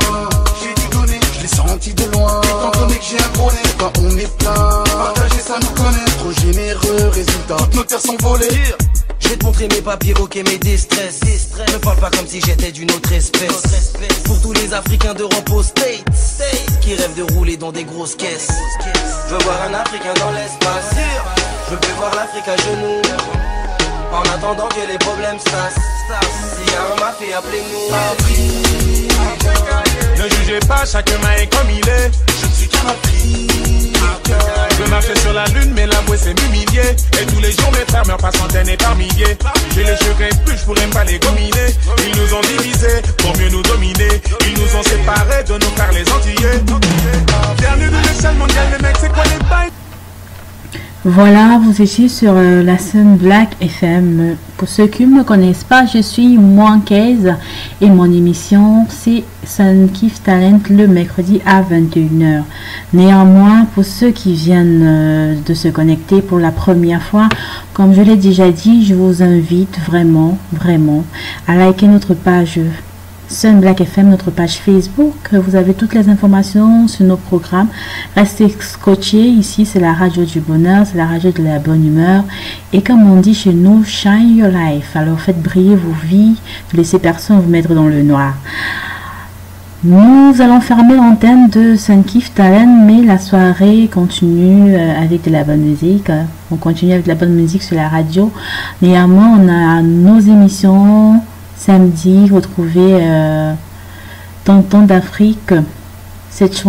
S19: j'ai dû donner, je l'ai senti de loin. Étant donné que j'ai un gros nez, nos terres sont volées.
S20: Je vais te montrer mes papiers, ok, mes déstress. Ne parle pas comme si j'étais d'une autre espèce. Pour tous les Africains d'Europe aux States qui rêvent de rouler dans des grosses caisses. Je veux voir un Africain dans l'espace. Je veux voir l'Afrique à genoux. En attendant que les problèmes cessent. S'il y a un mafia, appelez-nous.
S18: Ne jugez pas, chacun est comme il est.
S19: Je ne suis qu'un Afrique.
S18: Je veux marcher sur la lune, mais l'avouer c'est m'humilier. Et tous les jours mes frères meurent par centaines et par milliers. J'ai les cheveux plus, je pourrais pas les gominer. Ils nous ont divisés pour mieux nous dominer. Ils nous ont séparés de nos frères les Antillais. Bienvenue de l'échelle mondiale, les mecs, c'est quoi les bails?
S6: Voilà, vous étiez sur la scène Black FM. Pour ceux qui ne me connaissent pas, je suis Mouankaise et mon émission c'est Sun Kiff Talent le mercredi à 21h. Néanmoins, pour ceux qui viennent de se connecter pour la première fois, comme je l'ai déjà dit, je vous invite vraiment à liker notre page Sun Black FM, notre page Facebook. Vous avez toutes les informations sur nos programmes. Restez scotchés. Ici, c'est la radio du bonheur, c'est la radio de la bonne humeur. Et comme on dit chez nous, shine your life. Alors faites briller vos vies. Ne laissez personne vous mettre dans le noir. Nous allons fermer l'antenne de Sun Kiff Talent, mais la soirée continue avec de la bonne musique. On continue avec de la bonne musique sur la radio. Néanmoins, on a nos émissions. Samedi, retrouvez Tonton d'Afrique, cette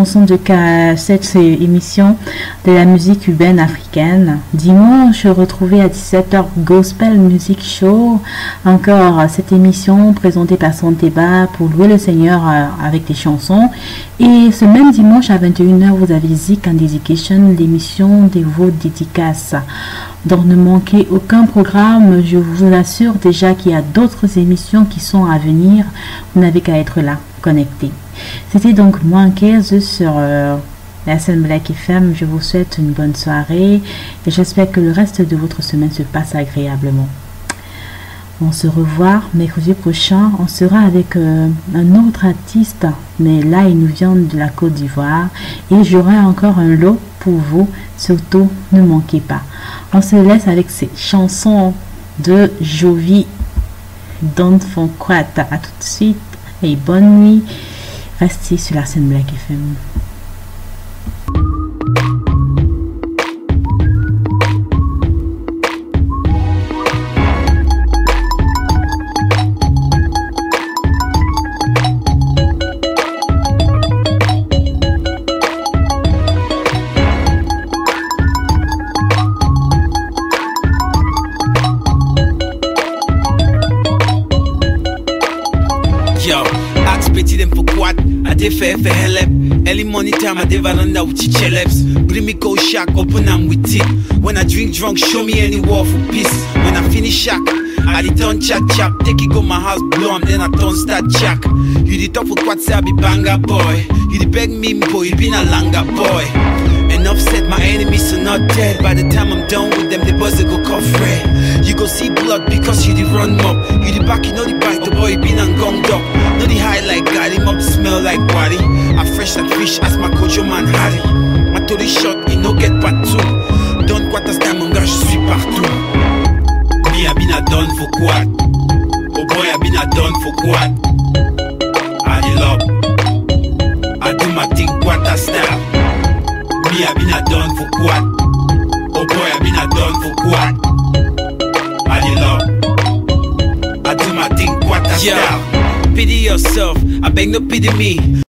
S6: émission de la musique cubaine africaine. Dimanche, retrouvez à 17h Gospel Music Show, encore cette émission présentée par Santeba pour louer le Seigneur avec des chansons. Et ce même dimanche à 21h, vous avez Zik and Dedication, l'émission des vos dédicaces. Donc ne manquez aucun programme, je vous assure déjà qu'il y a d'autres émissions qui sont à venir. Vous n'avez qu'à être là, connecté. C'était donc Mouankaise sur la scène Black FM. Je vous souhaite une bonne soirée et j'espère que le reste de votre semaine se passe agréablement. On se revoit mercredi prochain. On sera avec un autre artiste, mais là il nous vient de la Côte d'Ivoire et j'aurai encore un lot pour vous. Surtout, ne manquez pas. On se laisse avec ces chansons de Jovi, Don't Forget. À tout de suite et bonne nuit. Restez sur la scène Black FM.
S21: Fair help. Early morning time I dey veranda with chichelebs. Bring me cold shack, open am with tea. When I drink drunk, show me any war for peace. When I finish shack, I dey turn chat chap. Take it go my house, blow am, then I turn start jack. You dey talk for quad say I be banger boy. You dey beg me boy, you been a langa boy. Enough said, my enemies are not dead. By the time I'm done with them, the boys they go cough red. You go see blood because you the run up. You the back, you know the bite, the boy been and gonged up. Know the high like got him up, smell like body. I fresh like fish, as my coach your man Harry. My tory shot, he no get part two. Don't quarter time, mon gars, je suis partout. Me, I been a done for quad. Oh boy, I been a done for quad. I the love. I do my thing quarter style. Me, I been a done for quad. Oh boy, I been a done for quad. I the love. I do my thing quarter style. Pity yourself, I beg no pity me.